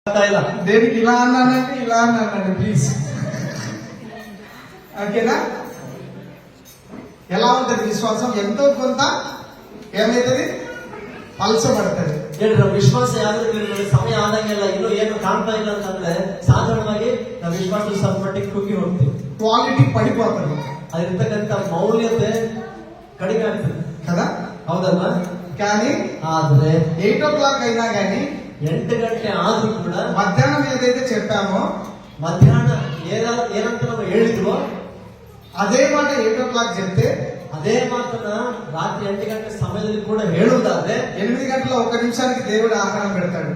దేనికి ఇలా అన్నానంటే ఇలా అన్నానండి ప్లీజ్. ఓకేనా? ఎలా ఉంటది విశ్వాసం? ಎಂತೋ కొంత ಏನಾಯ್ತದೆ ಪಲ್ಸಪಡ್ತದೆ. ವಿಶ್ವಾಸ ಯಾವ್ದು ಸಮಯ ಆದಂಗೆಲ್ಲ ಇನ್ನೂ ಏನು ಕಾಣ್ತಾ ಇಲ್ಲ ಅಂತಂದ್ರೆ ಸಾಧಾರಣವಾಗಿ ನಾವು ವಿಶ್ವಾಸ ಸ್ವಲ್ಪ ಮಟ್ಟಿಗೆ ಕುಗ್ಗಿ ಹೋಗ್ತೀವಿ. ಕ್ವಾಲಿಟಿ ಪಡಿపోతుంది. ಅದಿರ್ತಕ್ಕಂಥ ಮೌಲ್ಯತೆ ಕಡಿಮೆ ಆಗ್ತದೆ కదా? ಹೌದಲ್ವಾ? కానీ ಆದ್ರೆ 8 o'clock అయినా కానీ 8 ಗಂಟೆ ಆದ್ರೂ ಕೂಡ మధ్యాహ్నం ఏదైతే చెప్పామో మధ్యాహ్న ಏನಂತ ನಾವು ಹೇಳಿದ್ವೋ అదే మాట 8 o'clock చెప్తే అదే మాటన రాత్రి 8 గంటల సమయంలో కూడా ಹೇಳುವುದಾದ್ರೆ 8 గంటల 1 నిమిషానికి దేవుడు ఆహారం పెడతాడు.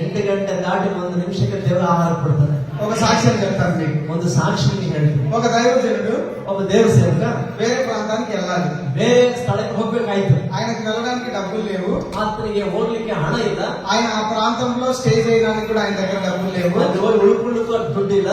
8 ಗಂಟೆ ದಾಟಿ 1 ನಿಮಿಷಕ್ಕೆ ದೇವರು ಆಹಾರ ಕೊಡ್ತಾನೆ. ఒక సాక్ష్యం చెప్తాను మీకు. ಒಂದು ಸಾಕ್ಷಿని ಹೇಳಿ. ఒక దైవజనుడు ಒಬ್ಬ ದೇವ ಸೇವಕ వేరే ప్రాంతానికి వెళ్ళాలి. ಬೇರೆ ಸ್ಥಳಕ್ಕೆ ಹೋಗ್ಬೇಕಾಯ್ತು. ఆయనకు వెళ్ళడానికి డబ్బులు లేవు. ಆತನಿಗೆ ಹೋಗ್ಲಿಕ್ಕೆ ಹಣ ಇಲ್ಲ. ఆయన ఆ ప్రాంతంలో స్టే చేయడానికి కూడా ఆయన దగ్గర డబ్బులు లేవు. ಅಲ್ಲಿ ಹೋಗಿ ಉಳ್ಕೊಳ್ಳಿಕ್ಕೂ ದುಡ್ಡು ಇಲ್ಲ.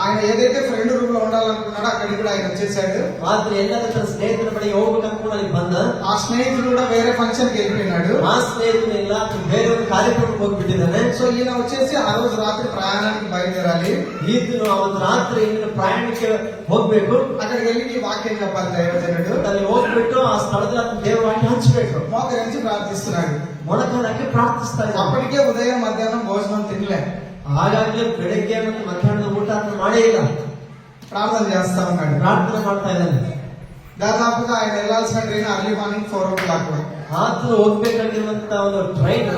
ఆయన ఏదైతే ఫ్రెండ్ రూమ్ లో ఉండాలనుకున్నాడో అక్కడికి కూడా ఆయన వచ్చేసాడు. ಆದ್ರೆ ಎಲ್ಲಾದ್ರೂ ತನ್ನ ಸ್ನೇಹಿತರ ಬಳಿಗೆ ಹೋಗ್ಬೇಕಂತ ಅಲ್ಲಿ ಬಂದ. ఆ స్నేహితుడు కూడా వేరే ఫంక్షన్ కి వెళ్ళిపోయినాడు. ಆ ಸ್ನೇಹಿತನೆಲ್ಲ ಬೇರೆ ಒಂದು ಕಾರ್ಯಕ್ರಮಕ್ಕೆ ಹೋಗ್ಬಿಟ್ಟಿದ್ದಾನೆ. సో ఈయన వచ్చేసి ఆ రోజు రాత్రి ప్రయాణానికి బయలుదేరాలి. ಈತನು ಅವತ್ತು ರಾತ್ರಿ ಪ್ರಯಾಣಕ್ಕೆ ಹೋಗ್ಬೇಕು. అక్కడికి వెళ్ళి ఈ వాక్యం చెప్పాలి దైవజనుడు. ಅಲ್ಲಿ ಹೋಗ್ಬಿಟ್ಟು ಆ ಸ್ಥಳದಲ್ಲಿ ದೇವರ ವಾಕ್ಯ ಹಂಚಬೇಕು. మోకరించి ప్రార్థిస్తున్నాడు. ಮೊಣಕಾಲಕ್ಕೆ ಪ್ರಾರ್ಥಿಸ್ತಾ ಇದ್ದಾನೆ. అప్పటికే ఉదయం మధ్యాహ్నం భోజనం తినలే. ಹಾಗಾಗ್ಲೇ ಬೆಳಗ್ಗೆ ಮತ್ತು ಮಧ್ಯಾಹ್ನದ ಊಟ ಅಂತ ಮಾಡೇ ಇಲ್ಲ. ప్రార్థన చేస్తా ఉన్నాడు. ಪ್ರಾರ್ಥನೆ ಮಾಡ್ತಾ ಇದ್ದಾನೆ. దాదాపుగా ఆయన వెళ్లాల్సిన ట్రైన్ అర్లీ మార్నింగ్ 4 o'clock. ಆತನು ಹೋಗ್ಬೇಕಾಗಿರುವಂತ ಒಂದು ಟ್ರೈನ್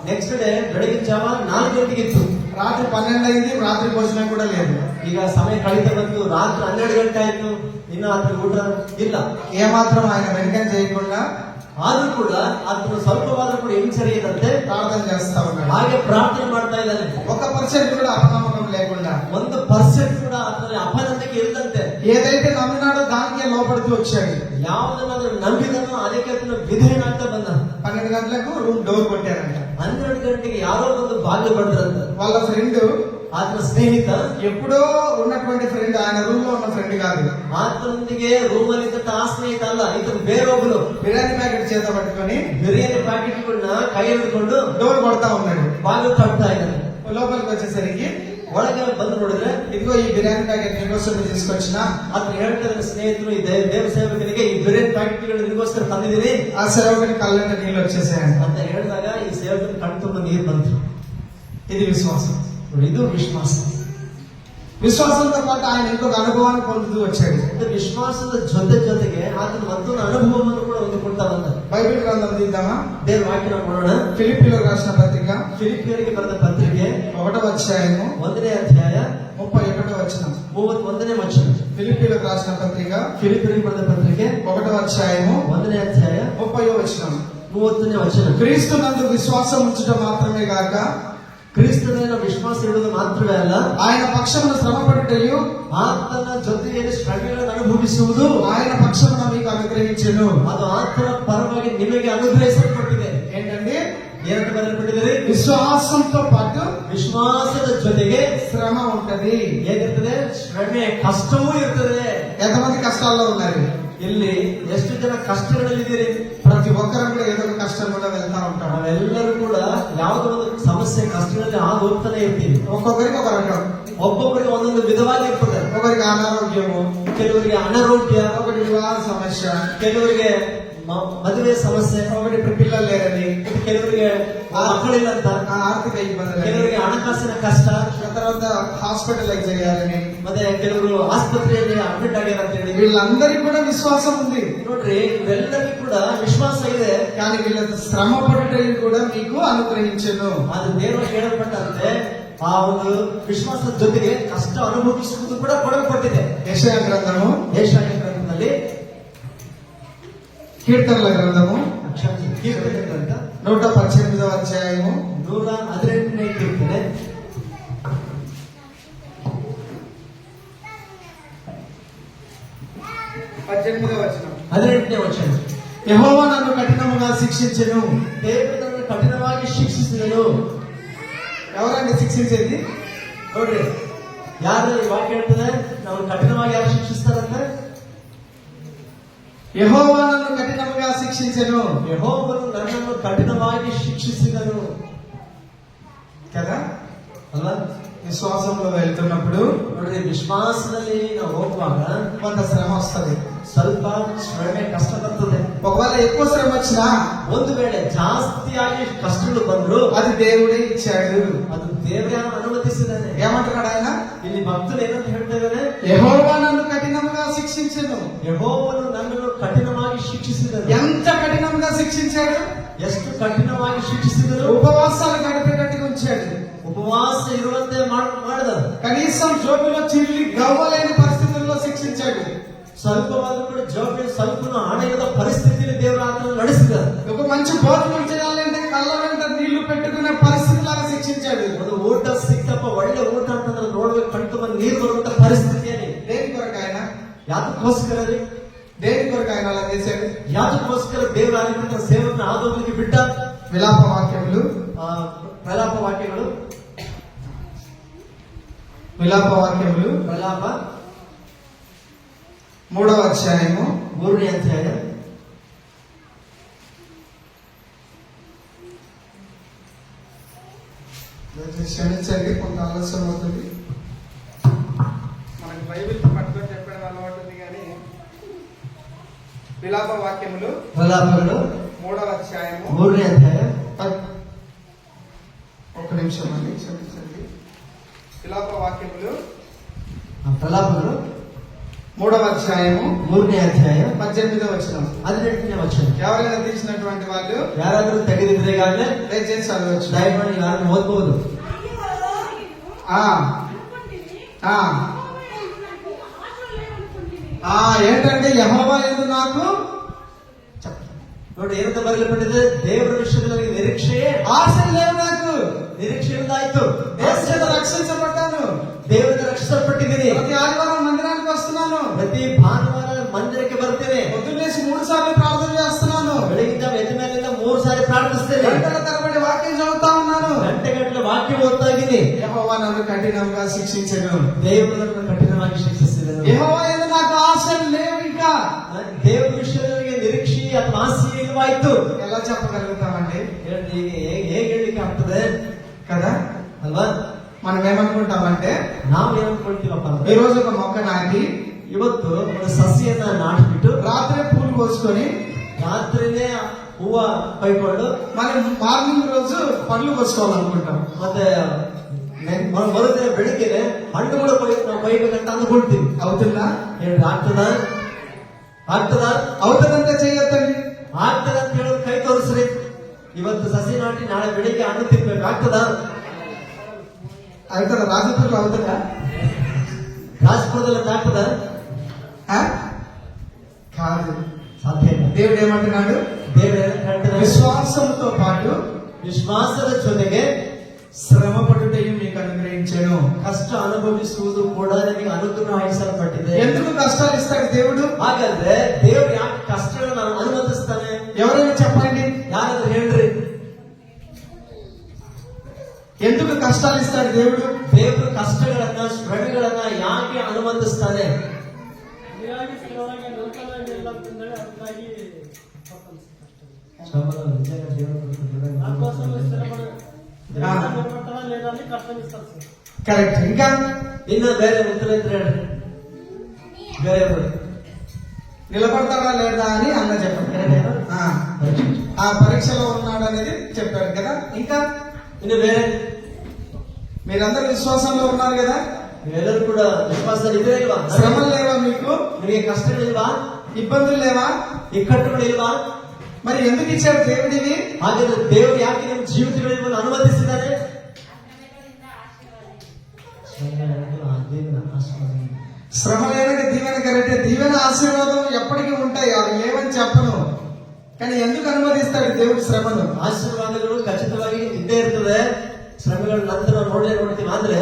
ನೆಕ್ಸ್ಟ್ ಡೇ ಬೆಳಗಿನ ಜಾವ 4 ಗಂಟೆಗಿತ್ತು. రాత్రి 12 అయింది. రాత్రి భోజనం కూడా లేదు. ಈಗ ಸಮಯ ಕಳೀತಾ ಬಂತು. ರಾತ್ರಿ 12 ಗಂಟೆ ಆಯ್ತು. ಇನ್ನು ಆತನ ಊಟ ಇಲ್ಲ. ఏమాత్రం ఆయన వెనకం చేయకుండా ಆದ್ರೂ ಕೂಡ ಆತನು ಸ್ವಲ್ಪವಾದ್ರೂ ಕೂಡ ಹಿಂಸರಿಯದಂತೆ ప్రార్థన చేస్తా ఉన్నాడు. ಹಾಗೆ ಪ್ರಾರ್ಥನೆ ಮಾಡ್ತಾ ಇದ್ದಾನೆ. 1% కూడా అపనమ్మకం లేకుండా 1% ಕೂಡ ಆತನ ಅಪನಂಬಿಕೆ ಇಲ್ಲದಂತೆ ఏదైతే నమ్మినాడో దానికే లోపడుతూ వచ్చాడు. ಯಾವುದನ್ನಾದ್ರೂ ನಂಬಿದನೋ ಅದಕ್ಕೆ ಆತನು ವಿಧೇಯನಾಗ್ತಾ ಬಂದ. 12 గంటలకు రూమ్ డోర్ కొట్టారంట. 12 ಗಂಟೆಗೆ ಯಾರೋ ಒಂದು ಬಾಗಿಲು ಬಡ್ದ್ರಂತ. వాళ్ళ ఫ్రెండ్ ಆತನ ಸ್ನೇಹಿತ ఎప్పుడో ఉన్నటువంటి ఫ్రెండ్, ఆయన రూమ్ లో ఉన్న ఫ్రెండ్ కాదు. ಆತನೊಂದಿಗೆ ರೂಮಲ್ಲಿ ಇದ್ದಂತ ಆ ಸ್ನೇಹಿತ ಅಲ್ಲ, ಇದನ್ನು ಬೇರೊಬ್ಬನು బిర్యానీ ప్యాకెట్ చేత పట్టుకొని ಬಿರಿಯಾನಿ ಪ್ಯಾಕೆಟ್ಗಳನ್ನ ಕೈ ಹಿಡ್ಕೊಂಡು డోర్ కొడతా ఉన్నాడు. ಬಾಗಿಲು ತಟ್ತಾ ಇದ್ದಾನೆ. లోపలికి వచ్చేసరికి ಒಳಗೆ ಬಂದು ನೋಡಿದ್ರೆ ఇదిగో ఈ బిర్యానీ ప్యాకెట్ నీకోసం తీసుకొచ్చిన. ಆತ ಹೇಳ್ತಾರೆ ಸ್ನೇಹಿತರು, ಈ ದೇವ ಸೇವಕನಿಗೆ ಈ ಬಿರಿಯಾನಿ ಪ್ಯಾಕೆಟ್ಗಳು ನಿಗೋಸ್ಕರ ತಂದಿದ್ದೀನಿ. ఆ సేవకుని కళ్ళంట నీళ్ళు వచ్చేసాయంట ಅಂತ ಹೇಳಿದಾಗ ಈ ಸೇವಕನ ಕಣ್ಣು ತುಂಬ ನೀರು ಬಂತು. ఇది విశ్వాసం. ಇದು ವಿಶ್ವಾಸ. విశ్వాసంతో పాటు ఆయన ఇంకొక అనుభవాన్ని పొందుతూ వచ్చాడు. ವಿಶ್ವಾಸದ ಜೊತೆಗೆ ಆತನ ಮತ್ತೊಂದು ಅನುಭವವನ್ನು ಕೂಡ ಹೊಂದಿಕೊಳ್ತಾ ಬಂದ. బైబిల్ గ్రంథం తీద్దామా? ದೇವ್ರ ವಾಕ್ಯ ನೋಡೋಣ. ఫిలిప్పీయులకు రాసిన పత్రిక ಫಿಲಿಪಿಯರಿಗೆ ಬರೆದ ಪತ್ರಿಕೆ 1వ అధ్యాయము 1ನೇ ಅಧ್ಯಾಯ 31వ వచనం. 31ನೇ ವಚನ. ఫిలిప్పీయులకు రాసిన పత్రిక ಫಿಲಿಪಿಯರಿಗೆ ಬರೆದ ಪತ್ರಿಕೆ 1వ అధ్యాయము 1ನೇ ಅಧ್ಯಾಯ 30వ వచనం. 30ನೇ ವಚನ. క్రీస్తు నందు విశ్వాసం ఉంచుట మాత్రమే గాక ಕ್ರಿಸ್ತನ ವಿಶ್ವಾಸ ಇಡುವುದು ಮಾತ್ರವೇ ಅಲ್ಲ, ఆయన పక్షమున శ్రమపడుటయు ಆತನ ಜೊತೆಗೆ ಶ್ರಮೆಗಳನ್ನು ಅನುಭವಿಸುವುದು ఆయన పక్షమున మీకు అనుగ్రహించెను. ಅದು ಆತನ ಪರವಾಗಿ ನಿಮಗೆ ಅನುಗ್ರಹಿಸಲ್ಪಟ್ಟಿದೆ. ఏంటండి? ಏನಂತ ಬರೆಯಲ್ಪಟ್ಟಿದೆ? విశ్వాసంతో పాటు ವಿಶ್ವಾಸದ ಜೊತೆಗೆ శ్రమ ఉంటది. ಏನಿರ್ತದೆ? ಶ್ರಮೆ, ಕಷ್ಟವೂ ಇರ್ತದೆ. ఎంతమంది కష్టాల్లో ఉన్నారు? ಇಲ್ಲಿ ಎಷ್ಟು ಜನ ಕಷ್ಟಗಳಲ್ಲಿದ್ದೀರಿ? ప్రతి ఒక్కరు కూడా ఏదో ఒక కష్టం కూడా వెళ్తా ఉంటాం. ನಾವೆಲ್ಲರೂ ಕೂಡ ಯಾವುದೋ ಒಂದು ಸಮಸ್ಯೆ ಕಷ್ಟಗಳಲ್ಲಿ ಆಗ ಹೋಗ್ತಾನೆ ಇರ್ತೀವಿ. ఒక్కొక్కరికి ఒక రకం. ಒಬ್ಬೊಬ್ಬರಿಗೆ ಒಂದೊಂದು ವಿಧವಾಗಿ ಇರ್ತದೆ. ఒకరికి అనారోగ్యము, ಕೆಲವರಿಗೆ ಅನಾರೋಗ್ಯ, ఒకటి వివాహ సమస్య, ಕೆಲವರಿಗೆ ಮದುವೆ ಸಮಸ್ಯೆ, ఒకటి ఇప్పుడు పిల్లలు లేరని, ಕೆಲವರಿಗೆ ಮಕ್ಕಳಿಲ್ಲ ಅಂತ, ఆర్థిక ఇబ్బందులు, ಕೆಲವರಿಗೆ ಹಣಕಾಸಿನ ಕಷ್ಟ, తర్వాత హాస్పిటలైజ్ చేయాలని, ಮತ್ತೆ ಕೆಲವರು ಆಸ್ಪತ್ರೆಯಲ್ಲಿ ಅಡ್ಮಿಟ್ ಆಗ್ಯಾರ ಅಂತ ಹೇಳಿ. వీళ్ళందరికీ కూడా విశ్వాసం ఉంది. ನೋಡ್ರಿ, ಇವೆಲ್ಲರಿಗೂ ಕೂಡ ವಿಶ್ವಾಸ ಇದೆ. కానీ వీళ్ళ శ్రమ పడుటయు కూడా మీకు అనుగ్రహించెను. ಅದು ದೇವರು ಹೇಳಲ್ಪಟ್ಟಂತೆ ಆ ಒಂದು ವಿಶ್ವಾಸದ ಜೊತೆಗೆ ಕಷ್ಟ ಅನುಭವಿಸುವುದು ಕೂಡ ಕೊಡಲ್ಪಟ್ಟಿದೆ. యెషయా గ్రంథము, ಯೆಶಾಯ ಗ್ರಂಥದಲ್ಲಿ, కీర్తనల గ్రంథము ಕೀರ್ತನೆ ಗ್ರಂಥ 118వ అధ్యాయము 118ನೇ ಕೀರ್ತನೆ 18వ వచనం. 18ನೇ ವಚನ. యెహోవా నన్ను కఠినముగా శిక్షించెను. ದೇವರು ನನ್ನನ್ನು ಕಠಿಣವಾಗಿ ಶಿಕ್ಷಿಸಿದನು. ఎవరండి శిక్షించేది? ನೋಡ್ರಿ, ಯಾರು ಈ ವಾಕ್ಯ ಹೇಳ್ತದೆ? ನಾವು ಕಠಿಣವಾಗಿ ಯಾರು ಶಿಕ್ಷಿಸ್ತಾರಂತೆ? యెహోవా నన్ను కఠినముగా శిక్షించెను. ಯೆಹೋವನು ನನ್ನನ್ನು ಕಠಿಣವಾಗಿ ಶಿಕ್ಷಿಸಿದನು కదా? ಅಲ್ವಾ? విశ్వాసంలో వెళ్తున్నప్పుడు ನೋಡ್ರಿ, ವಿಶ್ವಾಸದಲ್ಲಿ ನಾವು ಹೋಗುವಾಗ కొంత శ్రమ వస్తది. ಸ್ವಲ್ಪ ಶ್ರಮೆ ಕಷ್ಟ ಬರ್ತದೆ. ఒకవేళ ఎక్కువ శ్రమ వచ్చినా ಒಂದು ವೇಳೆ ಜಾಸ್ತಿಯಾಗಿ ಕಷ್ಟಗಳು ಬಂದ್ರು అది దేవుడే ఇచ్చాడు. ಅದು ದೇವರೇ ಅನುಮತಿಸಿದ್ದಾನೆ. ఏమంటున్నాడు ఆయన? ಇಲ್ಲಿ ಭಕ್ತರು ಏನಂತ ಹೇಳ್ತಾ ಇದ್ದಾರೆ? యెహోవా నన్ను కఠినంగా శిక్షించెను. ಯೆಹೋವನು ನನ್ನನ್ನು ಕಠಿಣವಾಗಿ ಶಿಕ್ಷಿಸಿದನು. ఎంత కఠినంగా శిక్షించాడు? ಎಷ್ಟು ಕಠಿಣವಾಗಿ ಶಿಕ್ಷಿಸಿದರು? ఉపవాసాలు గడిపేటట్టుగా ఉంచాడు. ಉಪವಾಸ ಇರುವಂತೆ ಮಾಡಿದರು. కనీసం జోబులో చిల్లి గవ్వలేని పరిస్థితుల్లో శిక్షించాడు. ಸ್ವಲ್ಪವಾದರೂ ಕೂಡ ಜವಾಬ್ದಾರಿ ಸ್ವಲ್ಪನೂ ಹಣದ ಪರಿಸ್ಥಿತಿಯಲ್ಲಿ ದೇವರ ಆತನ ನಡೆಸಿದರು. ఒక మంచి భోజనం చేయాలంటే కళ్ళ వెంట నీళ్లు పెట్టుకునే పరిస్థితిలాగా శిక్షించాడు. ಒಂದು ಊಟ ಸಿಕ್ಕಪ್ಪ, ಒಳ್ಳೆ ಊಟ ಅಂತಂದ್ರೆ ನೋಡ್ಬೇಕು, ಕಣ್ತು ಬಂದು ನೀರು ಬರುವಂತ ಪರಿಸ್ಥಿತಿಯಲ್ಲಿ దేని కొరకు ఆయన? ಯಾತಕ್ಕೋಸ್ಕರ ರೀ? దేని కొరకు ఆయన అలా చేశాడు? ಯಾತಕ್ಕೋಸ್ಕರ ದೇವರ ಆಗಿರುವಂತ ಸೇವಕನ ಆದೋದಕ್ಕೆ ಬಿಟ್ಟ? విలాప వాక్యములు, ಪ್ರಲಾಪ ವಾಕ್ಯಗಳು, విలాప వాక్యములు ಪ್ರಲಾಪ 3వ అధ్యాయము 3ನೇ ಅಧ್ಯಾಯ. క్షమించండి, కొంత ఆలస్యం అవుతుంది. మనకి బైబిల్ పట్టుకొని చెప్పడం అలవాటు ఉంది కానీ విలాప వాక్యములు ಪ್ರಲಾಪಗಳು 3వ అధ్యాయము 3ನೇ ಅಧ್ಯಾಯ. ఒక్క నిమిషం అండి, క్షమించండి. విలాప వాక్యములు ಪ್ರಲಾಪಗಳು 3వ అధ్యాయము 3ನೇ ಅಧ್ಯಾಯ 18వ వచనం. 18ನೇ ವಚನ. ఎవరైనా తీసినటువంటి వాళ్ళు ಯಾರಾದ್ರೂ ತೆಗೆದಿದ್ರೆ ಈಗಾಗಲೇ దయచేసి చదవచ్చు. ದಯಮಾಡಿ ಯಾರನ್ನು ಓದ್ಬಹುದು. ఆ ఆ ఆ ఏంటంటే యెహోవా యందు నాకు ನೋಡಿ ಏನಂತ ಬರೆಯಲ್ಪಟ್ಟಿದೆ? ದೇವರ ವಿಷಯದಲ್ಲಿ ನನಗೆ ನಿರೀಕ್ಷೆಯೇ, ఆశలు లేవు, నాకు ನಿರೀಕ್ಷೆಯಿಂದಾಯ್ತು. యేసుచేత రక్షించబడ్డాను. ದೇವರಿಂದ ರಕ್ಷಿಸಲ್ಪಟ್ಟಿದ್ದೀನಿ. ప్రతి ఆదివారం మందిరానికి వస్తున్నాను. ಪ್ರತಿ ಭಾನುವಾರ ಮಂದಿರಕ್ಕೆ ಬರ್ತೇನೆ. పొద్దున్నేసి 3 సార్లు ప్రార్థన చేస్తున్నాను. ಬೆಳಗಿಂದ ಎದ್ದ ಮೇಲಿಂದ 3 ಸಾರಿ ಪ್ರಾರ್ಥಿಸ್ತೇನೆ. గంటల తరబడి వాక్యం చదువుతా ఉన్నాను. ಗಂಟೆಗಟ್ಟಲೆ ವಾಕ್ಯ ಓದ್ತಾ ಇದ್ದೀನಿ. యెహోవా నన్ను కఠినంగా శిక్షించెను. ದೇವರು ನನ್ನನ್ನು ಕಠಿಣವಾಗಿ ಶಿಕ್ಷಿಸಿದನು. యెహోవా యందు నాకు ఆశలు లేవు. ఇంకా ದೇವರ ವಿಷಯದಲ್ಲಿ ನಿರೀಕ್ಷೆ ಅಥವಾ ಆಸೆ ಇಲ್ವಾಯ್ತು. ఎలా చెప్పగలుగుతామండి? ಹೇಗೆ ಹೇಳಲಿಕ್ಕೆ ಆಗ್ತದೆ కదా? ಅಲ್ವಾ? మనం ఏమనుకుంటామంటే, ನಾವು ಏನ್ ಅನ್ಕೊಳ್ತೀವಪ್ಪ ఈ ಅಂದ್ರೆ, రోజు ఒక మొక్క నాటి ಇವತ್ತು ಒಂದು ಸಸಿಯನ್ನ ನಾಟಿಬಿಟ್ಟು రాత్రే పూలు కోసుకొని ರಾತ್ರಿನೇ ಹೂವ ಕೈಕೊಂಡು మనం మార్నింగ్ రోజు పండ్లు కోసుకోవాలనుకుంటాం. ಮತ್ತೆ ಮರುದಿನ ಬೆಳಿಗ್ಗೆ ಹಣ್ಣು ಕೂಡ ನಾವು ಕೊಯ್ಬೇಕಂತ ಅಂದ್ಕೊಳ್ತೀವಿ. అవుతుందా? ಹೇಳ್ರಿ, ಆಗ್ತದ? అవుతుందంటే చెయ్యొద్దండి. ಆಗ್ತದ ಅಂತ ಹೇಳೋದು ಕೈ ತೋರಿಸ್ರಿ. ಇವತ್ತು ಸಸಿ ನಾಟಿ ನಾಳೆ ಬೆಳಿಗ್ಗೆ ಹಣ್ಣು ತಿನ್ಬೇಕು, ಆಗ್ತದ? అవుతుందా? రాజపూర్లో అవుతుందా? ರಾಜಪುರದಲ್ಲಿ ಆಗ್ತದ? ఆ? కాదు. ಸಾಧ್ಯ ಇಲ್ಲ. దేవుడు ఏమంటున్నాడు? ದೇವರು ಹೇಳ್ತಾರೆ, విశ్వాసంతో పాటు ವಿಶ್ವಾಸದ ಜೊತೆಗೆ శ్రమ పడుటయు మీకు అనుగ్రహించాను. ಕಷ್ಟ ಅನುಭವಿಸುವುದು ಕೂಡ ನಿಮಗೆ ಅನುಗ್ರಹಿಸಲ್ಪಟ್ಟಿದೆ. ఎందుకు కష్టాలు ఇస్తాడు దేవుడు? ಹಾಗಾದ್ರೆ ದೇವರು ಯಾಕೆ ಕಷ್ಟಗಳನ್ನು ಅನುಮತಿಸ್ತಾನೆ? ఎవరైనా చెప్పండి. ಯಾರಾದ್ರೂ ಹೇಳ್ರಿ, ఎందుకు కష్టాలు ఇస్తాడు దేవుడు? ದೇವರು ಕಷ್ಟಗಳನ್ನ ಶ್ರಮೆಗಳನ್ನ ಯಾಕೆ ಅನುಮತಿಸ್ತಾನೆ? ಶ್ರಮಗಳು ನಿಜಂగా ದೇವರು కరెక్ట్. ఇంకా ಇನ್ನು ಬೇರೆ ಉತ್ತರ ಇದ್ರೆ ಹೇಳ್ರಿ. ಬೇರೆ నిలబడతాడా లేదా అని అన్న చెప్పండి. ఆ పరీక్షలో ఉన్నాడు అనేది చెప్పాడు కదా. ఇంకా ಇನ್ನು ಬೇರೆ మీరందరూ విశ్వాసంలో ఉన్నారు కదా. ನೀವೆಲ್ಲರೂ ಕೂಡ ವಿಶ್ವಾಸದಲ್ಲಿ ಇದ್ರೆ ಇಲ್ವಾ? శ్రమలు లేవా మీకు? ನಿಮಗೆ ಕಷ್ಟಗಳಿಲ್ವಾ? ఇబ్బందులు లేవా? ಇಕ್ಕಟ್ಟುಗಳಿಲ್ವಾ? మరి ఎందుకు ఇచ్చాడు దేవుడివి? ಹಾಗಾದ್ರೆ ದೇವರು ಯಾಕೆ ನಿಮ್ಮ ಜೀವಿತಗಳಿಗೆ ಅನುಮತಿಸಿದ್ದಾನೆ? శ్రమలేనక దీవెన కరెక్టే. దీవెన ఆశీర్వాదం ఎప్పటికీ ఉంటాయి, అవి లేవని చెప్పను. కానీ ఎందుకు అనుమతిస్తాడు దేవుడు శ్రమను? ಆಶೀರ್ವಾದಗಳು ಖಚಿತವಾಗಿ ಇದ್ದೇ ಇರ್ತದೆ. ಶ್ರಮೆಗಳ ನಂತರ ನೋಡ್ತೀವಿ. ಆದ್ರೆ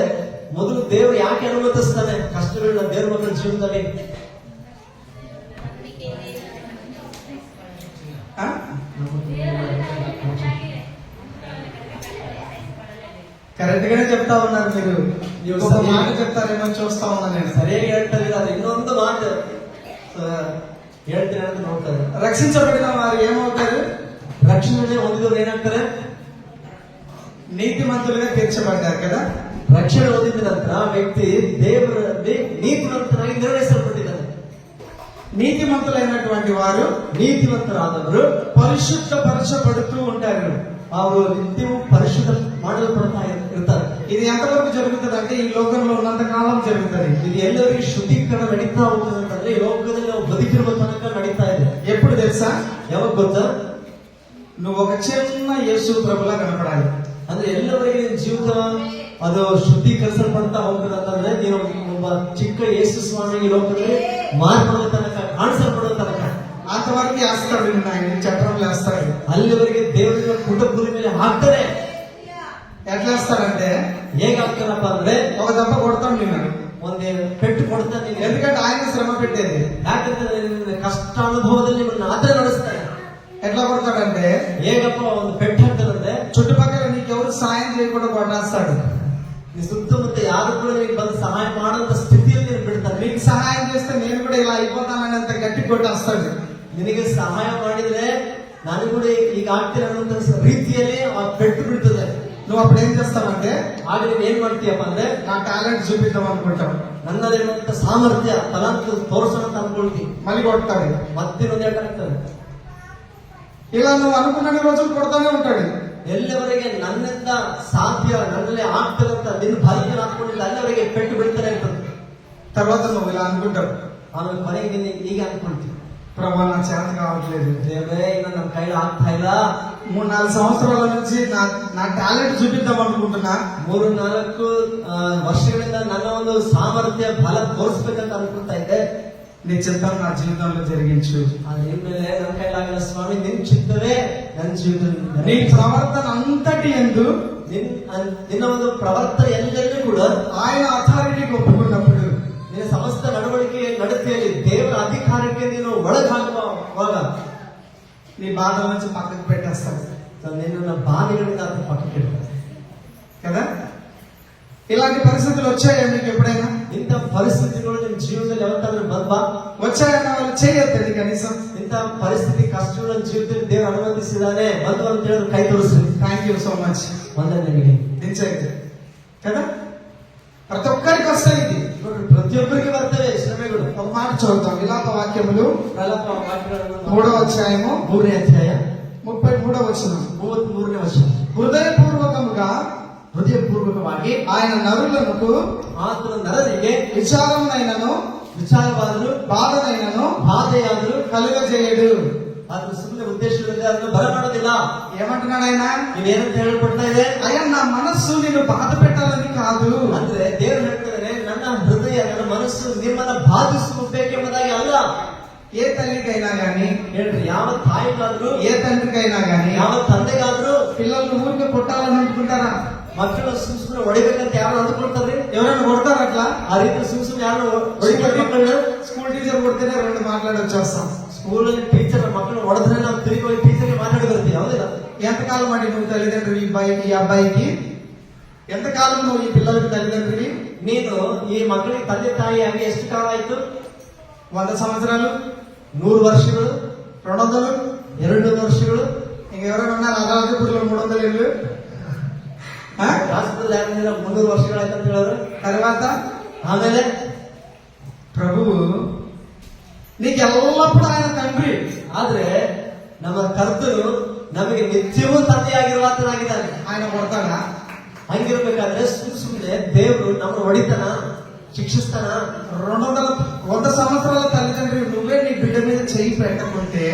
ಮೊದಲು ದೇವರು ಯಾಕೆ ಅನುಮತಿಸ್ತಾನೆ ಕಷ್ಟಗಳನ್ನ ದೇವ್ರ ಮಕ್ಕಳ ಜೀವನದಲ್ಲಿ? కరెక్ట్ గానే చెప్తా ఉన్నారు మీరు. ఒక మాట చెప్తారేమో చూస్తా ఉన్నాను నేను. ಸರಿಯಾಗಿ ಹೇಳ್ತಾರೆ. ಅದು ಇನ್ನೊಂದು ಮಾತು ಹೇಳ್ತೀನಿ ಅಂತ ನೋಡ್ತಾರೆ. రక్షించబడిన వారు ఏమవుతారు? ರಕ್ಷಣೆ ಹೊಂದಿದವರು ಏನಾಗ್ತಾರೆ? నీతిమంతులుగా తీర్చబడ్డారు కదా. ರಕ್ಷಣೆ ಹೊಂದಿದ ನಂತರ ವ್ಯಕ್ತಿ ದೇವರಲ್ಲಿ ನೀತಿವಂತನಾಗಿ ನಿರ್ಣಯಿಸಲ್ಪಟ್ಟಿದ್ದಾನೆ. నీతిమంతులైనటువంటి వారు ನೀತಿವಂತರಾದವರು పరిశుద్ధపరచబడుతూ ఉంటారు. ಅವರು ನಿತ್ಯವೂ ಪರಿಶುದ್ಧ ಮಾಡಲ್ಪಡ್ತಾ ಇರ್ತಾರೆ. ఇది ఎంతవరకు జరుగుతుంది అంటే ఈ లోకంలో ఉన్నంత కాలం జరుగుతుంది. ಇದು ಎಲ್ಲರಿಗೂ ಶುದ್ಧೀಕರಣ ನಡೀತಾ ಹೋಗ್ತದೆ ಅಂತಂದ್ರೆ ಈ ಲೋಕದಲ್ಲಿ ನಾವು ಬದುಕಿರುವ ತನಕ ನಡೀತಾ ಇದೆ. ఎప్పుడు తెలుసా? ಯಾವಾಗ ಗೊತ್ತಾ? నువ్వు ఒక చిన్న యేసు ప్రభులా కనపడాలి. ಅಂದ್ರೆ ಎಲ್ಲವರಿಗೆ ನಿನ್ನ ಜೀವಿತ ಅದು ಶುದ್ಧೀಕರಿಸಲ್ಪಡ್ತಾ ಹೋಗ್ತದೆ ಅಂತಂದ್ರೆ ನೀನು ಒಬ್ಬ ಚಿಕ್ಕ ಯೇಸು ಸ್ವಾಮಿ ಈ ಲೋಕದಲ್ಲಿ ಮಾರ್ಪಡುವ ತನಕ, ಕಾಣಿಸಲ್ಪಡುವ ತನಕ అంతవరకు వేస్తాడు నిన్న ఆయన చట్రంలో వేస్తాడు. ಅಲ್ಲಿವರೆಗೆ ದೇವರ ಕುಟುಂಬದ ಮೇಲೆ ಹಾಕ್ತಾರೆ. ఎట్లా వేస్తాడంటే ಹೇಗೆ ಹಾಕ್ತಾರಪ್ಪ ಅಂದ್ರೆ ఒక దెబ్బ కొడతాడు నిన్ను. ಒಂದೇ ಪೆಟ್ಟು ಕೊಡ್ತಾನೆ. ఎందుకంటే ఆయన శ్రమ పెట్టేది. ಯಾಕಂದ್ರೆ ನಿನ್ನ ಕಷ್ಟ ಅನುಭವದಲ್ಲಿ ನಿಮ್ಮನ್ನ ಆತರ ನಡೆಸ್ತಾನೆ. ఎట్లా కొడతాడంటే ಹೇಗಪ್ಪ ಒಂದು ಪೆಟ್ಟು ಹಾಕ್ತಾರಂದ್ರೆ చుట్టుపక్కల నీకెవరు సాయం చేయకుండా కొట్టేస్తాడు. నీ ಸುತ್ತಮುತ್ತ ಯಾರು ಕೂಡ ನಿನಗೆ ಬಂದು ಸಹಾಯ ಮಾಡುವಂತ ಸ್ಥಿತಿಯಲ್ಲಿ ನೀನು ಬಿಡ್ತಾನೆ. నీకు సహాయం చేస్తే నేను కూడా ఇలా అయిపోతానని అంత గట్టి కొట్టేస్తాడు. ನಿನಗೆ ಸಹಾಯ ಮಾಡಿದ್ರೆ ನಾನು ಕೂಡ ಈಗ ಆಗ್ತೀನಿ ಅನ್ನುವಂತ ರೀತಿಯಲ್ಲಿ ಆ ಪೆಟ್ಟು ಬೀಳ್ತದೆ. నువ్వు అప్పుడు ఏం చేస్తావంటే ಆಗ ನೀನ್ ಏನ್ ಮಾಡ್ತೀಯಪ್ಪ ಅಂದ್ರೆ నా టాలెంట్ చూపిద్దాం అనుకుంటావు. ನನ್ನಲ್ಲಿರುವಂತ ಸಾಮರ್ಥ್ಯ ತಲಾಂತ ತೋರ್ಸೋಣ ಅಂತ ಅನ್ಕೊಳ್ತೀನಿ. మళ్ళీ కొడతాడు. ಮತ್ತಿನ್ನೊಂದು ಏಟಾಗ್ತದೆ. ఇలా నువ్వు అనుకున్న రోజులు కొడతానే ఉంటాడు. ಎಲ್ಲಿವರೆಗೆ ನನ್ನಿಂದ ಸಾಧ್ಯ, ನನ್ನಲ್ಲಿ ಆಗ್ತದಂತ ನಿನ್ನ ಭಾಗ್ಯ ಹಾಕೊಂಡಿಲ್ಲ ಅಲ್ಲಿವರೆಗೆ ಪೆಟ್ಟು ಬೀಳ್ತಾನೆ ಇರ್ತದೆ. తర్వాత నువ్వు ఇలా అనుకుంటావు, ಆಮೇಲೆ ಕೊನೆಗೆ ನೀನು ಈಗ ಅನ್ಕೊಳ್ತೀನಿ, ప్రభా నా చేత కావట్లేదు, ದೇವರೇ ಇನ್ನು ನಮ್ಮ ಕೈಲಿ ಆಗ್ತಾ ಇಲ್ಲ. 3-4 సంవత్సరాల నుంచి నా టాలెంట్ చూపిద్దాం అనుకుంటున్నా. 3-4 ವರ್ಷಗಳಿಂದ ನನ್ನ ಒಂದು ಸಾಮರ್ಥ್ಯ ಬಲ ತೋರಿಸ್ಬೇಕಂತ ಅನ್ಕೊಳ್ತಾ ಇದ್ದೆ. నీ చిత్తం నా జీవితంలో జరిగించు. ಅದೇಮೇಲೆ ನನ್ನ ಕೈಲಾಗಲ್ಲ ಸ್ವಾಮಿ, ನಿನ್ ಚಿತ್ತವೇ ನನ್ನ ಜೀವಿತದಲ್ಲಿ. నీ ప్రవర్తన అంతటి యందు ನಿನ್ನ ಒಂದು ಪ್ರವರ್ತನೆ ಎಲ್ಲೆಲ್ಲೂ ಕೂಡ ఆయన ಅಥಾರಿಟಿಗೆ ಒಪ್ಪಿಕೊಂಡప్పుడు, ನಿನ್ನ ಸಮಸ್ತ ನಡವಳಿಕೆ ನಡತೆಯಲ್ಲಿ ದೇವರ ಅಧಿಕಾರಕ್ಕೆ ನೀನು ಒಳಗಾಗುವಾಗ నీ బాధల నుంచి పక్కకు పెట్టేస్తాడు ನಿನ್ನ ಬಾಧೆಗಳಿಂದ ಅದು ಪಕ್ಕಕ್ಕೆ ಇಡ್ತಾರೆ కదా. ఇలాంటి పరిస్థితులు వచ్చాయా మీకు ఎప్పుడైనా? ಇಂಥ ಪರಿಸ್ಥಿತಿಗಳು ನಿಮ್ಮ ಜೀವನದಲ್ಲಿ ಯಾವತ್ತಾದ್ರೂ ಬಂದ್ವಾ? వచ్చాయన్న వాళ్ళు చేయొద్దండి కనీసం. ಇಂಥ ಪರಿಸ್ಥಿತಿ ಕಷ್ಟಗಳ ಜೀವಿತದಲ್ಲಿ ದೇವರು ಅನುಮತಿಸಿದಾನೆ ಬಂದು ಅಂತ ಹೇಳಿದ್ರು ಕೈ ತೋರಿಸ್ರಿ. Thank you so much. ಒಂದೇ ನಿಮಗೆ దించైతే కదా. ప్రతి ఒక్కరికి వస్తాయి ఇది. ನೋಡ್ರಿ, ಪ್ರತಿಯೊಬ್ಬರಿಗೆ ಬರ್ತವೆ ಶ್ರಮೆಗಳು. ఒక మాట చదువుతాం. విలాప వాక్యములు ಪ್ರಲಾಪ ವಾಕ್ಯಗಳನ್ನು 3వ అధ్యాయము 3ನೇ ಅಧ್ಯಾಯ 33వ వచనం. 33ನೇ ವಚನ. హృదయపూర్వకముగా ಹೃದಯಪೂರ್ವಕವಾಗಿ ఆయన నరులకు ಆತನ ನರರಿಗೆ విచారమునైనను ವಿಚಾರವಾದರೂ బాధనైనను ಬಾಧೆಯಾದರೂ కలుగజేయడు. ಆತನ ಸುಮ್ಮನೆ ಉದ್ದೇಶವಿಲ್ಲದೆ ಅದನ್ನು ಬರಮಾಡೋದಿಲ್ಲ. ఏమంటున్నాడు ఆయన? ಇವೇನಂತ ಹೇಳ್ಕೊಡ್ತಾ ಇದೆ? అయ్యా నా మనస్సు నిన్ను బాధ పెట్టాలని కాదు. ಅಂದ್ರೆ ದೇವರು ಹೇಳ್ತಿದ್ದಾರೆ, ನನ್ನ ಹೃದಯ, ನನ್ನ ಮನಸ್ಸು ನಿಮ್ಮನ್ನ ಬಾಧಿಸಬೇಕೆಂಬುದಾಗಿ ಅಲ್ಲ. ఏ తల్లికైనా గాని, ಹೇಳ್ರಿ, ಯಾವ ತಾಯಿಗಾದ್ರೂ, ఏ తండ్రికైనా గాని ಯಾವ ತಂದೆಗಾದ್ರೂ పిల్లల్ని ఊరికి కొట్టాలని అనుకుంటారా? ಮಕ್ಕಳು ಸುಮ್ಸುಮ್ನೆ ಹೊಡಿಬೇಕಂತ ಯಾರು ಅಂದ್ಕೊಳ್ತಾರೆ? ఎవరైనా కొడతారు అట్లా? ಆ ರೀತಿ ಸುಮ್ಸುಮ್ನೆ ಯಾರು ಹೊಡಿತಾರೆ ಮಕ್ಕಳನ್ನ? స్కూల్ టీచర్ కొడితేనే 2 మాట్లాడి వచ్చేస్తాం. ಸ್ಕೂಲಲ್ಲಿ ಟೀಚರ್ ಮಕ್ಕಳು ಹೊಡೆದ್ರೆ ನಾವು ತಿರುಗಿ ಹೋಗಿ ಟೀಚರ್ಗೆ ಮಾತಾಡಿ ಬರ್ತೀವಿ. ಹೌದಿಲ್ಲ? ఎంతకాలం అండి నువ్వు తల్లిదండ్రులు ఈ అబ్బాయికి? ఎంతకాలం నువ్వు ఈ పిల్లలకి తల్లిదండ్రులు? ನೀನು ಈ ಮಕ್ಕಳಿಗೆ ತಂದೆ ತಾಯಿಯಾಗಿ ಎಷ್ಟು ಕಾಲ ಆಯ್ತು? 100 సంవత్సరాలు, 100 ವರ್ಷಗಳು, 200, 200 ವರ್ಷಗಳು. ఇంకెవరైనా ఉన్నారు? అదాలతపూర్లో 300 ఏళ్ళు. ರಾಷ್ಟ್ರದಲ್ಲಿ ಯಾರಿಲ್ಲ 300 ವರ್ಷಗಳಾಯ್ತು ಅಂತ ಹೇಳಿದ್ರೆ తర్వాత ಆಮೇಲೆ ప్రభువు నీకు ఎల్లప్పుడూ ఆయన తండ్రి. ಆದ್ರೆ ನಮ್ಮ ಕರ್ತನು ನಮಗೆ ನಿತ್ಯವೂ ತಂದೆಯಾಗಿರುವಾತನಾಗಿದ್ದಾನೆ. ఆయన కొడతాడా? ಹಂಗಿರ್ಬೇಕಾದ್ರೆ ಸುಮ್ಮನೆ ದೇವರು ನಮ್ಮ ಹೊಡಿತಾನ, ಶಿಕ್ಷಿಸ್ತಾನ? 100 సంవత్సరాల తల్లిదండ్రి నువ్వే నీ బిడ్డ మీద చెయ్యి పెట్టకుంటే,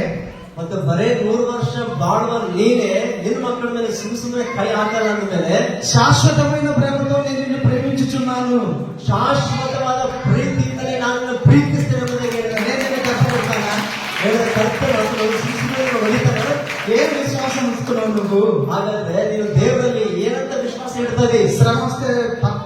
ಮತ್ತೆ ಬರೇ 100 ವರ್ಷ ಬಾಳುವ ನೀನೇ ನಿನ್ನ ಮಕ್ಕಳ ಮೇಲೆ ಸುಮ್ಮನೆ ಕೈ ಹಾಕಲ್ಲ ಅಂದ್ಮೇಲೆ, శాశ్వతమైన ప్రేమతో నేను నిన్ను ప్రేమించుచున్నాను, ಶಾಶ್ವತವಾದ ಪ್ರೀತಿಯಿಂದಲೇ ನಾನು ಪ್ರೀತಿಸ್ತೇನೆ ಎಂಬುದಾಗಿ ಹೇಳಿದ నేను కష్టపడతానా? ಕರ್ತನು ಸುಮ್ಮನೆ ಹೊಡಿತಾನ? ఏం విశ్వాసం ఇస్తున్నావు నువ్వు? ಹಾಗಾದ್ರೆ ನೀನು ದೇವರಲ್ಲಿ ಏನಂತ ವಿಶ್ವಾಸ ಇಡ್ತದೆ? శ్రమ వస్తే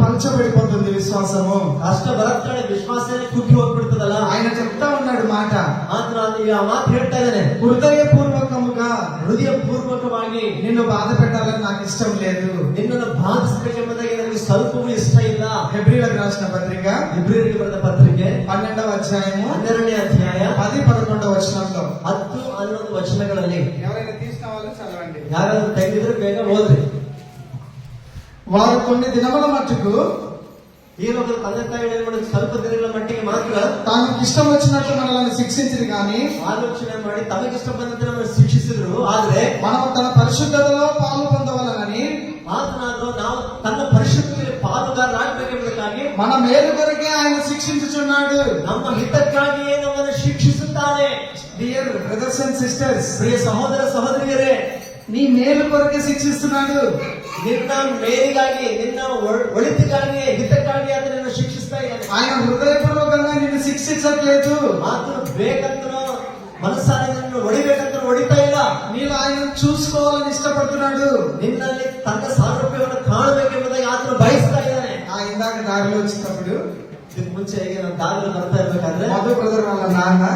పంచబడిపోతుంది విశ్వాసము. ಕಷ್ಟ ಬರತ್ತಾಳೆ, ವಿಶ್ವಾಸನೇ ಕುಗ್ಗಿ ಹೋಗ್ಬಿಡ್ತದಲ್ಲ. ఆయన చెప్తా ఉన్నాడు మాట. ಆತರ ಈಗ ಆ ಮಾತು ಹೇಳ್ತಾ ಇದ್ದಾನೆ, హృదయపూర్వకముగా ಹೃದಯ ಪೂರ್ವಕವಾಗಿ నిన్ను బాధ పెట్టాలని నాకు ఇష్టం లేదు. ನಿನ್ನನ್ನು ಬಾಧಿಸಬೇಕೆಂಬುದಾಗಿ ನನಗೆ ಸ್ವಲ್ಪವೂ ಇಷ್ಟ ಇಲ್ಲ. హెబ్రీలకు రాసిన పత్రిక ಇಬ್ರಿಯರಿಗೆ ಬರೆದ ಪತ್ರಿಕೆ 12వ అధ్యాయము 12ನೇ ಅಧ್ಯಾಯ 10-11 వచనంలో 10-11 ವಚನಗಳಲ್ಲಿ ఎవరైనా తీసిన వాళ్ళు చదవండి. ಯಾರಾದ್ರೂ ತೆಗೆದಿದ್ರೆ ಬೇಗ ಓದ್ರಿ. వారు కొన్ని దినముల మట్టుకు ಈ ಲೋಕದ ತಂದೆ ತಾಯಿಗಳು ಏನ್ ಮಾಡಿದ್ರು, ಸ್ವಲ್ಪ ದಿನಗಳ ಮಟ್ಟಿಗೆ ಮಾತ್ರ తనకు ఇష్టం వచ్చినట్టు మనల్ని శిక్షించరు కానీ ಆಲೋಚನೆ ಮಾಡಿ ತಮಗಿಷ್ಟ ಬಂದಂತೆ ನಮ್ಮನ್ನು ಶಿಕ್ಷಿಸಿದ್ರು. ಆದ್ರೆ మనం తన పరిశుద్ధతలో పాలు పొందవలనని ಆತನಾದ್ರೂ ನಾವು ತನ್ನ ಪರಿಶುದ್ಧತೆಯಲ್ಲಿ ಪಾಲುಗಾರರಾಗಬೇಕೆಂಬುದಕ್ಕಾಗಿ మన మేలు కొరకే ఆయన శిక్షించుచున్నాడు. ನಮ್ಮ ಹಿತಕ್ಕಾಗಿಯೇ ನಮ್ಮನ್ನು ಶಿಕ್ಷಿಸುತ್ತಾನೆ. డియర్ బ్రదర్స్ అండ్ సిస్టర్స్, ಪ್ರಿಯ ಸಹೋದರ ಸಹೋದರಿಯರೇ, నీ మేలు కొరకే శిక్షిస్తున్నాడు. ನಿನ್ನ ಮೇಲಿಗಾಗಿ, ನಿನ್ನ ಒಳಿತಿಗಾಗಿ, ಹಿತಕ್ಕಾಗಿ ಅದನ್ನು ಶಿಕ್ಷಿಸ್ತಾ ಇದ್ದಾನೆ. ఆయన హృదయపూర్వకంగా నిన్ను శిక్షించట్లేదు. ಆತನು ಬೇಕಂತನೋ ಮನಸ್ಸಾರೆ ನಿನ್ನನ್ನು ಹೊಡಿಬೇಕಂತ ಹೊಡಿತಾ ಇಲ್ಲ. నీలో ఆయన చూసుకోవాలని ఇష్టపడుతున్నాడు. ನಿನ್ನಲ್ಲಿ ತನ್ನ ಸಾರೂಪ್ಯವನ್ನು ಕಾಣಬೇಕೆಂಬುದಾಗಿ ಆತನು ಬಯಸ್ತಾ ಇದ್ದಾನೆ. ఇందాక దారిలో వచ్చినప్పుడు ಇದಕ್ಕೆ ಮುಂಚೆ ಹೇಗೆ ನಾವು ದಾರಿలో ಬರ್ತಾ ಇರ್ಬೇಕಾದ್ರೆ మధు బ్రదర్ వాళ్ళ నాన్న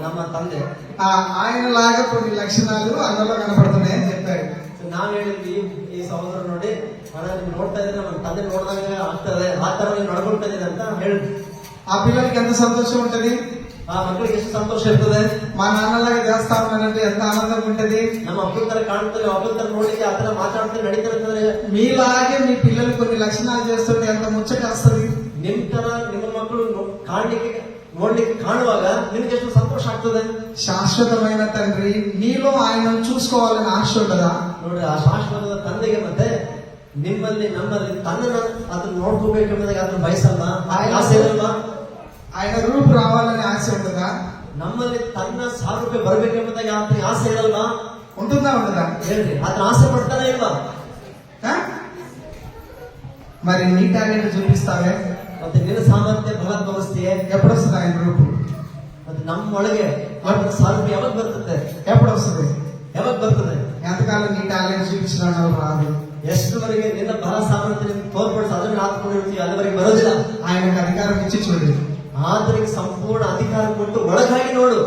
ನಮ್ಮ ತಂದೆ ఆయన లాగా కొన్ని లక్షణాలు అన్నలో కనపడుతున్నాయని చెప్పారు. ನಾವ್ ಹೇಳಿದ್ವಿ, ಈ ಸಹೋದರ ನೋಡಿ ಅಣ್ಣ ನೀವು ನೋಡ್ತಾ ಇದ್ರೆ ನಮ್ಮ ತಂದೆ ನೋಡಿದಾಗ ಆಗ್ತದೆ, ಆ ತರ ನೀವು ನಡ್ಕೊಳ್ತಾ ಇದ್ದೀರಿ ಅಂತ ಹೇಳಿದ್ವಿ. ఆ పిల్లలకి ఎంత సంతోషం ఉంటది. ಆ ಮಕ್ಕಳಿಗೆ ಎಷ್ಟು ಸಂತೋಷ ಇರ್ತದೆ. మా నాన్నలాగా చేస్తా ఉన్నానంటే ఎంత ఆనందం ఉంటది. ನಮ್ಮ ಅಪ್ಪನ ತರ ಕಾಣ್ತಾರೆ, ಅಪ್ಪನ ತರ ನೋಡಿದ್ರೆ ಆ ತರ ಮಾತಾಡ್ತಾರೆ, ನಡೀತಾರೆ ಅಂತಂದ್ರೆ మీలాగే మీ పిల్లలు కొన్ని లక్షణాలు చేస్తుంటే ఎంత ముచ్చట వస్తుంది. ನಿಮ್ ತರ ನಿಮ್ಮ ಮಕ್ಕಳು ನೋಡ್ಲಿಕ್ಕೆ ಕಾಣುವಾಗ ನಿಮ್ಗೆ ಎಷ್ಟು ಸಂತೋಷ ಆಗ್ತದೆ. శాశ్వతమైన తండ్రి నీలో ఆయన చూసుకోవాలని ఆశ ఉండదా? ನೋಡ್ರಿ, ಆ ಶಾಶ್ವತದ ತಂದೆಗೆ ಮತ್ತೆ ನಿಮ್ಮಲ್ಲಿ ನಮ್ಮಲ್ಲಿ ತನ್ನನ್ನು ಅದನ್ನ ನೋಡ್ಕೋಬೇಕೆಂಬುದಾಗಿ ಅದನ್ನ ಬಯಸಲ್ಲ, ಆಸೆ ಇರಲ್ವಾ? ఆయన రూపు రావాలని ఆశ ఉండదా? ನಮ್ಮಲ್ಲಿ ತನ್ನ ಸಾರೂಪ್ಯ ಬರಬೇಕೆಂಬುದಾಗಿ ಆತನ ಆಸೆ ಇರಲ್ವಾ? ఉంటుందా ఉండదా? ಹೇಳ್ರಿ, ಆತನ ಆಸೆ ಪಡ್ತಾನೆ ಇಲ್ವಾ? ఆ? మరి నీ టాలెంట్ చూపిస్తావే, ಮತ್ತೆ ನಿನ್ನ ಸಾಮರ್ಥ್ಯ ಬಲ ತೋರಿಸ್ತೀಯೇ? ఎప్పుడు వస్తుంది ఆయన రూపు? ಮತ್ತೆ ನಮ್ಮ ಒಳಗೆ ಆತನ ಸಾರೂಪ್ಯ ಯಾವಾಗ ಬರ್ತದೆ? ఎప్పుడు వస్తుంది? ಯಾವಾಗ ಬರ್ತದೆ? ఎంతకాలం నీ టాలెంట్ చూపించిన రాదు. ಎಷ್ಟುವರೆಗೆ ನಿನ್ನ ಬಲ ಸಾಮರ್ಥ್ಯ ನಿಮ್ಗೆ ತೋರ್ಪಡಿಸಿ ಅದನ್ನು ಹಾಕೊಂಡಿರ್ತೀವಿ, ಅಲ್ಲಿವರೆಗೆ ಬರೋದಿಲ್ಲ. ఆయనకు అధికారం ఇచ్చి చూడు. ಆತನಿಗೆ ಸಂಪೂರ್ಣ ಅಧಿಕಾರ ಕೊಟ್ಟು ಒಳಗಾಗಿ ನೋಡು.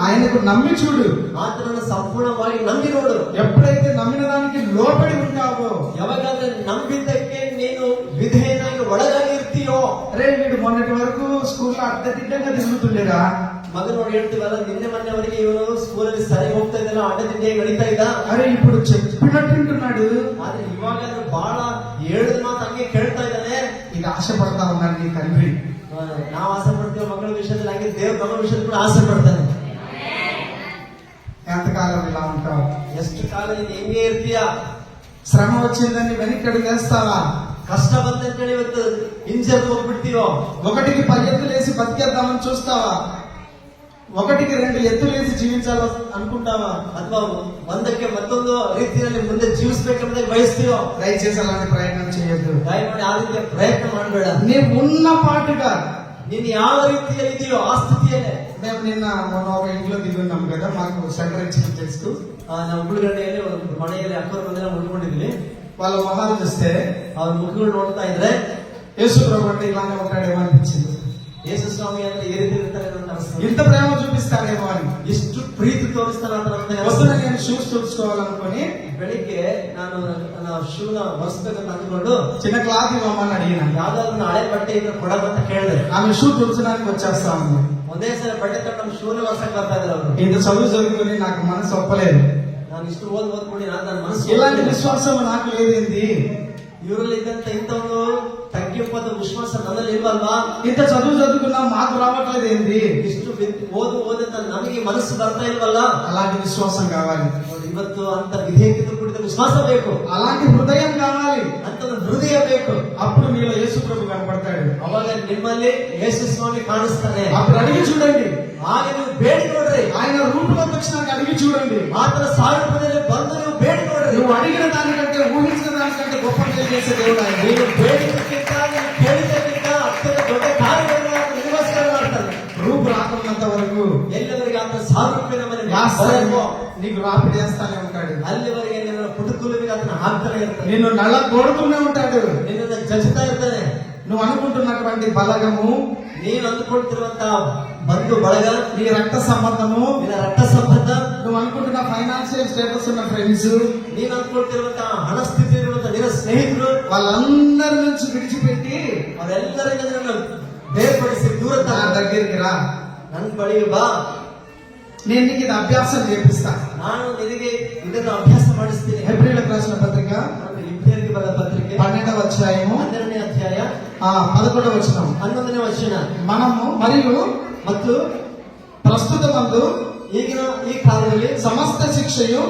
ఆయనకు నమ్మి చూడు. ಆತನನ್ನು ಸಂಪೂರ್ಣವಾಗಿ ನಂಬಿ ನೋಡು. ఎప్పుడైతే నమ్మిన దానికి లోపడి ఉంటావో, ಯಾವಾಗಾದ್ರೆ ನಂಬಿದ್ದಕ್ಕೆ ನೀನು ವಿಧೇಯನಾಗಿ ಒಳಗಾಗಿ ಇರ್ತೀಯೋ. అరే వీడు మొన్నటి వరకు స్కూల్లో అడ్డదిడ్డంగా తిరుగుతుండేరా, ಮಗ ನೋಡಿ ಹೇಳ್ತೀವಲ್ಲ, ನಿನ್ನೆ ಮೊನ್ನೆವರೆಗೆ ಇವನು ಸ್ಕೂಲಲ್ಲಿ ಸರಿ ಹೋಗ್ತಾ ಇದ್ದಲ್ಲ, ಅಡ್ಡದಿಡ್ಡೆ ನಡೀತಾ ಇದ್ದ. అరే ఇప్పుడు చెప్పినట్టు వింటున్నాడు. ಆದ್ರೆ ಇವಾಗ ಬಹಳ ಹೇಳಿದ ಮಾತು ಹಂಗೆ ಕೇಳ್ತಾ ಇದ್ದಾನೆ. ఇది ఆశపడతా ఉన్నాడు నీ తండ్రి. ನಾವು ಆಸೆ ಪಡ್ತೀವಿ ಮಕ್ಕಳ ವಿಷಯದಲ್ಲಿ, ಹಾಗೆ ದೇವ್ರ ಮಗಳ ವಿಷಯದಲ್ಲಿ ಕೂಡ ಆಸೆ ಪಡ್ತಾನೆ. ఎంతకాలం ఇలా ఉంటావు? ಎಷ್ಟು ಕಾಲ ನೀನು ಹೆಂಗೆ ಇರ್ತೀಯ? శ్రమ వచ్చిందని వెనక్కి అడుగేస్తావా? ಕಷ್ಟ ಬಂತಂತೇಳಿ ಇವತ್ತು ಹಿಂಜರಿದು ಹೋಗ್ಬಿಡ್ತೀವೋ? ఒకటికి 10 ఎత్తులేసి బతికేద్దామని చూస్తావా? ఒకటికి 2 ఎత్తులేసి జీవించాలి అనుకుంటావా? ಅಥವಾ ಒಂದಕ್ಕೆ ಮತ್ತೊಂದು ರೀತಿಯಲ್ಲಿ ಮುಂದೆ ಜೀವಿಸಬೇಕೆಂಬುದಾಗಿ ಬಯಸ್ತೀವೋ? దయచేసి అలాంటి ప్రయత్నం చేయొద్దు. ದಯಮಾಡಿ ಆ ರೀತಿಯ ಪ್ರಯತ್ನ ಮಾಡಬೇಡ. నీవు ఉన్న పాటుగా ನೀನು ಯಾವ ರೀತಿಯಲ್ಲಿ ಇದೆಯೋ ಆ ಸ್ಥಿತಿಯಲ್ಲೇ. మేము నిన్న మొన్న ఒక ఇంట్లో దిగున్నాం కదా, మాకు సెంటర్ ఇచ్చిన తెలుసు. ನಾವು ಉಳ್ಗಡೆಯಲ್ಲಿ ಒಂದು ಮನೆಯಲ್ಲಿ ಅಕ್ಕರ ಬಂದೆಲ್ಲ ಉಳ್ಕೊಂಡಿದ್ವಿ. వాళ్ళ మొహాలు చూస్తే ಅವ್ರ ಮುಖಗಳು ನೋಡ್ತಾ ಇದ್ರೆ యేసు ప్రభు అంటే ఇలానే ఉంటాడేమో అనిపించింది. ಯೇಸು ಸ್ವಾಮಿ ಅಂದ್ರೆ ಈ ರೀತಿ ಇರ್ತಾರೆ ಅಂತ ಅನಿಸ್ತದೆ. ఇంత ప్రేమ చూపిస్తాడేమో అని. ಇಷ್ಟು ಪ್ರೀತಿ ತೋರಿಸ್ತಾನೆ ಅಂತ ನಮ್ಗೆ పొద్దున ಅನಿಸ್ತದೆ. నేను షూస్ తుడుచుకోవాలనుకొని ಬೆಳಿಗ್ಗೆ ನಾನು ಶೂನ ಒರೆಸ್ಬೇಕಂತ ಅಂದ್ಕೊಂಡು చిన్న క్లాత్ ఇవ్వమని అడిగిన. ಯಾವ್ದಾದ್ರು ಹಳೆ ಬಟ್ಟೆ ಇದ್ರೆ ಕೊಡೋದಂತ ಕೇಳಿದೆ. ఆమె షూ తుడచడానికి వచ్చేస్తా ఉంది. ಒಂದೇ ಸಲ ಬಟ್ಟೆ ತಗೊಂಡು ನಮ್ಮ ಶೂನ ಒರ್ಸಕ್ ಬರ್ತಾ ಇದ್ರು ಅವರು. ఇంత చదువు చదువుకొని నాకు మనసు ఒప్పలేదు. ನಾನು ಇಷ್ಟು ಓದ್ಬಿಡಿ ನನ್ನ ಮನಸ್ಸು ఇలాంటి విశ్వాసం నాకు లేదేంది? ಇವರಲ್ಲಿ ಇದ್ದಂತ ಇಂಥ ಒಂದು ತಗ್ಗಿಪ್ಪದ ವಿಶ್ವಾಸ ನನ್ನಲ್ಲಿ ಇಲ್ವಲ್ವಾ? ఇంత చదువు చదువుకున్నా మాకు రావట్లేదు ఏంది? ಇಷ್ಟು ಓದಂತ ನಮಗೆ ಮನಸ್ಸು ಬರ್ತಾ ಇಲ್ವಲ್ಲ? అలాంటి విశ్వాసం కావాలి. ನೋಡಿ, ಇವತ್ತು ಅಂತ ವಿಧೇಯತೆ ಕೂಡಿದ ವಿಶ್ವಾಸ ಬೇಕು, అలాంటి హృదయం కావాలి. ಅಂತ ಹೃದಯ ಬೇಕು. అప్పుడు మీలో యేసు ప్రభు కనపడతాడు. ಅವಾಗ ನಿಮ್ಮಲ್ಲಿ ಯೇಸು ಸ್ವಾಮಿ ಕಾಣಿಸ್ತಾನೆ. అప్పుడు అడిగి చూడండి. ಹಾಗೆ ನೀವು ಬೇಡಿ ನೋಡ್ರಿ. ఆయన రూపులోకి వచ్చినాక అడిగి చూడండి. ಆತನ ಸಾರೂಪ್ಯದಲ್ಲಿ ಬಂದು ನೀವು ಬೇಡಿ ನೋಡ್ರಿ. నువ్వు అడిగిన దానికంటే ఊహించిన దానికంటే గొప్ప మేలు చేసే దేవుడు ఆయన. ನೀವು ಬೇಡಿದ್ದಕ್ಕಿಂತ ನೀವು ಕೇಳಿದ್ದಕ್ಕಿಂತ ಅತ್ಯಂತ ದೊಡ್ಡ ಕಾರ್ಯಗಳನ್ನ ನಿಮಗೋಸ್ಕರ ಮಾಡ್ತಾನೆ. రూపు రాకున్నంత వరకు ಎಲ್ಲವರಿಗೆ ಆತನ ಸಾರೂಪ್ಯ ನಮ್ಮಲ್ಲಿ యాస్తానే, నీకు రాపిడి వేస్తానే ఉంటాడు. ಅಲ್ಲಿವರೆಗೆ ನಿನ್ನ ಪುಟುಕುಲಿಗೆ ಅದನ್ನ ಹಾಕ್ತಾನೆ ಇರ್ತಾನೆ. నిన్ను నల్ల కొడుతూనే ఉంటాడు. ನಿನ್ನನ್ನು ಜಜ್ತಾ ಇರ್ತಾನೆ. నువ్వు అనుకుంటున్నటువంటి బలగము, ನೀನು ಅಂದುಕೊಳ್ತಿರುವಂತ ಬಂಧು ಬಳಗ, నీ రక్త సంబంధము, ನಿನ್ನ ರಕ್ತ ಸಂಬಂಧ, నువ్వు అనుకుంటున్న ఫైనాన్షియల్ స్టేటస్ ఉన్న ఫ్రెండ్స్, ನೀನು ಅಂದ್ಕೊಳ್ತಿರುವಂತ ಹಣ ಸ್ಥಿತಿ ಇರುವಂತ ನಿನ್ನ ಸ್ನೇಹಿತರು, వాళ్ళందరి నుంచి విడిచిపెట్టి ಅವರೆಲ್ಲರಿಂದ ನಿನ್ನನ್ನು ಬೇರ್ಪಡಿಸಿ ದೂರ నా దగ్గరికి రా. ನನ್ನ ಬಳಿಗೆ ಬಾ. నేను నీకు ఇది అభ్యాసం చేపిస్తా. ನಾನು ನಿನಗೆ ಇದನ್ನು ಅಭ್ಯಾಸ ಮಾಡಿಸ್ತೀನಿ. ఏప్రిల్ రాసిన పత్రిక ನಾನು ಇಬ್ರಿಯರಿಗೆ ಬರೆದ ಪತ್ರಿಕೆ 12వ అధ్యాయము 12ನೇ ಅಧ್ಯಾಯ 11వ వచనం. 11ನೇ ವಚನ. మనము మరియు ಮತ್ತು ప్రస్తుతమందు ಈಗಿನ ಈ ಕಾಲದಲ್ಲಿ సమస్త శిక్షయు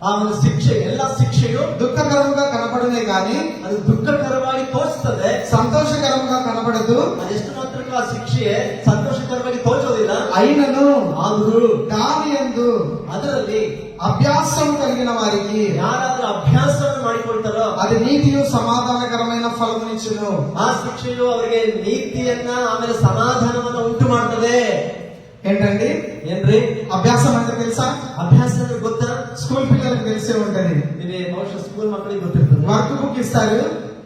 ಆ ಒಂದು ಶಿಕ್ಷೆ, ಎಲ್ಲ ಶಿಕ್ಷೆಯು దుఃఖకరముగా కనపడునే గాని ಅದು ದುಃಖಕರವಾಗಿ ತೋರಿಸ್ತದೆ, సంతోషకరముగా కనపడదు. ಅದೆಷ್ಟು ಮಾತ್ರಕ್ಕೂ ಆ ಶಿಕ್ಷೆ ಸಂತೋಷಕರವಾಗಿ ತೋರಿಸೋದಿಲ್ಲ. అయినను ಆದರೂ దాని యందు ಅದರಲ್ಲಿ అభ్యాసం కలిగిన వారికి ಯಾರಾದ್ರೂ ಅಭ್ಯಾಸವನ್ನು ಮಾಡಿಕೊಳ್ತಾರೋ అది నీతియు సమాధానకరమైన ఫలమునిచ్చును. ಆ ಶಿಕ್ಷೆಯು ಅವರಿಗೆ ನೀತಿಯನ್ನ ಆಮೇಲೆ ಸಮಾಧಾನವನ್ನ ಉಂಟು ಮಾಡ್ತದೆ. ఏంటండి ಏನ್ರಿ అభ్యాసం అంటే తెలుసా? ಅಭ್ಯಾಸ ಅಂದ್ರೆ ಗೊತ್ತಾ? స్కూల్ పిల్లలకు తెలిసే ఉంటది. ನಿಮಗೆ ಬಹುಶಃ ಸ್ಕೂಲ್ ಮಕ್ಕಳಿಗೆ ಗೊತ್ತಿರ್ತದೆ. వర్క్ బుక్ ఇస్తారు,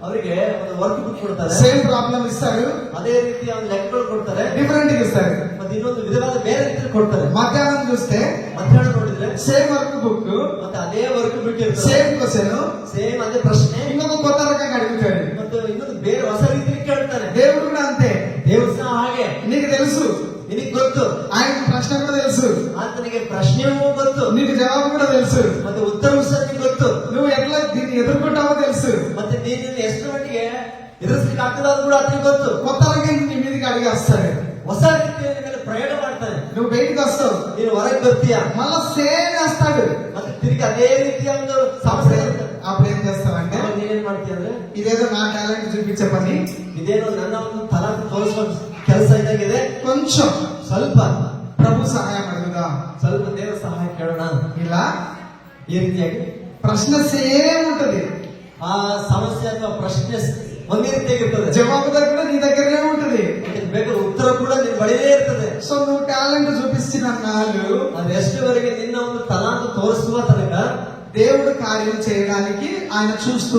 ಅವರಿಗೆ ಒಂದು ವರ್ಕ್ ಬುಕ್ ಕೊಡ್ತಾರೆ, సేమ్ ప్రాబ్లం ఇస్తారు, ಅದೇ ರೀತಿ ಒಂದು ಲೆಕ್ಕಗಳು ಕೊಡ್ತಾರೆ, డిఫరెంట్ గా ఇస్తారు. ಮತ್ತೆ ಇನ್ನೊಂದು ವಿಧವಾದ ಬೇರೆ ರೀತಿ ಕೊಡ್ತಾರೆ. మధ్యాహ్నం చూస్తే ಮಧ್ಯಾಹ್ನ ನೋಡಿದ್ರೆ సేమ్ వర్క్ బుక్, ಮತ್ತೆ ಅದೇ ವರ್ಕ್ ಬುಕ್ ಇರ್ತದೆ, సేమ్ క్వశ్చన్, ಸೇಮ್ ಅದೇ ಪ್ರಶ್ನೆ, ఇంకొక కొత్త రకంగా అడుగుతాడు. ಮತ್ತೆ ಇನ್ನೊಂದು ಬೇರೆ ಹೊಸ ರೀತಿಯಲ್ಲಿ ಕೇಳ್ತಾನೆ. దేవుడు కూడా అంతే. ದೇವರು ಸಹ ಹಾಗೆ. నీకు తెలుసు, ನಿನಗೆ ಗೊತ್ತು, ఆయన ప్రశ్న కూడా తెలుసు, ಆತನಿಗೆ ಪ್ರಶ್ನೆಯೂ ಗೊತ್ತು, నీకు జవాబు కూడా తెలుసు, ಮತ್ತೆ ಉತ್ತರವೂ ಸಹ ನಿನಗೆ ಗೊತ್ತು, నువ్వు ఎట్లా దీన్ని ఎదుర్కొంటావో తెలుసు. ಮತ್ತೆ ನೀನು ಎಷ್ಟು ಮಟ್ಟಿಗೆ ಎದುರಿಸಲಿಕ್ಕೆ ಆಗ್ತದೆ ಅದು ಕೂಡ ಆತನಿಗೆ ಗೊತ್ತು. కొత్త రకం నీ మీదకి అడిగి వస్తాడు. ಹೊಸ ರೀತಿಯಲ್ಲಿ ಮೇಲೆ ಪ್ರಯೋಗ ಮಾಡ್ತಾನೆ. నువ్వు బయటికి వస్తావు, ನೀನು ಹೊರಗೆ ಬರ್ತೀಯ, మళ్ళా సేమ్ వేస్తాడు. ಮತ್ತೆ ತಿರುಗಿ ಅದೇ ರೀತಿಯ ಒಂದು ಸಮಸ್ಯೆ ಇರುತ್ತೆ. అప్పుడు ఏం చేస్తావంటే, ಅವಾಗ ನೀನೇನ್ ಮಾಡ್ತೀಯ ಅಂದ್ರೆ, ఇదేదో నా టాలెంట్ చూపించే పని, ಇದೇನೋ ನನ್ನ ಒಂದು ತಲಾಂತ ತೋರಿಸುವ ಕೆಲಸ ಇದಾಗಿದೆ, కొంచెం ಸ್ವಲ್ಪ ప్రభు సహాయం అడుగుదా, ಸ್ವಲ್ಪ ದೇವರ ಸಹಾಯ ಕೇಳೋಣ. ఇలా ಈ ರೀತಿಯಾಗಿ ప్రశ్న సేమ్ ఉంటది, ಆ ಸಮಸ್ಯೆ ಅಥವಾ ಪ್ರಶ್ನೆ ಒಂದೇ ರೀತಿಯಾಗಿರ್ತದೆ, జవాబు దగ్గర నీ దగ్గరనే ఉంటది. ಬೇಕಾದ ಉತ್ತರ ಕೂಡ ನಿನ್ ಬಳಿಯೇ ಇರ್ತದೆ. సో నువ్వు టాలెంట్ చూపిస్తున్న నాలు ಅದು ಎಷ್ಟುವರೆಗೆ ನಿನ್ನ ಒಂದು ತಲಾಂತ ತೋರಿಸುವ ತನಕ దేవుడు కార్యం చేయడానికి ఆయన చూస్తూ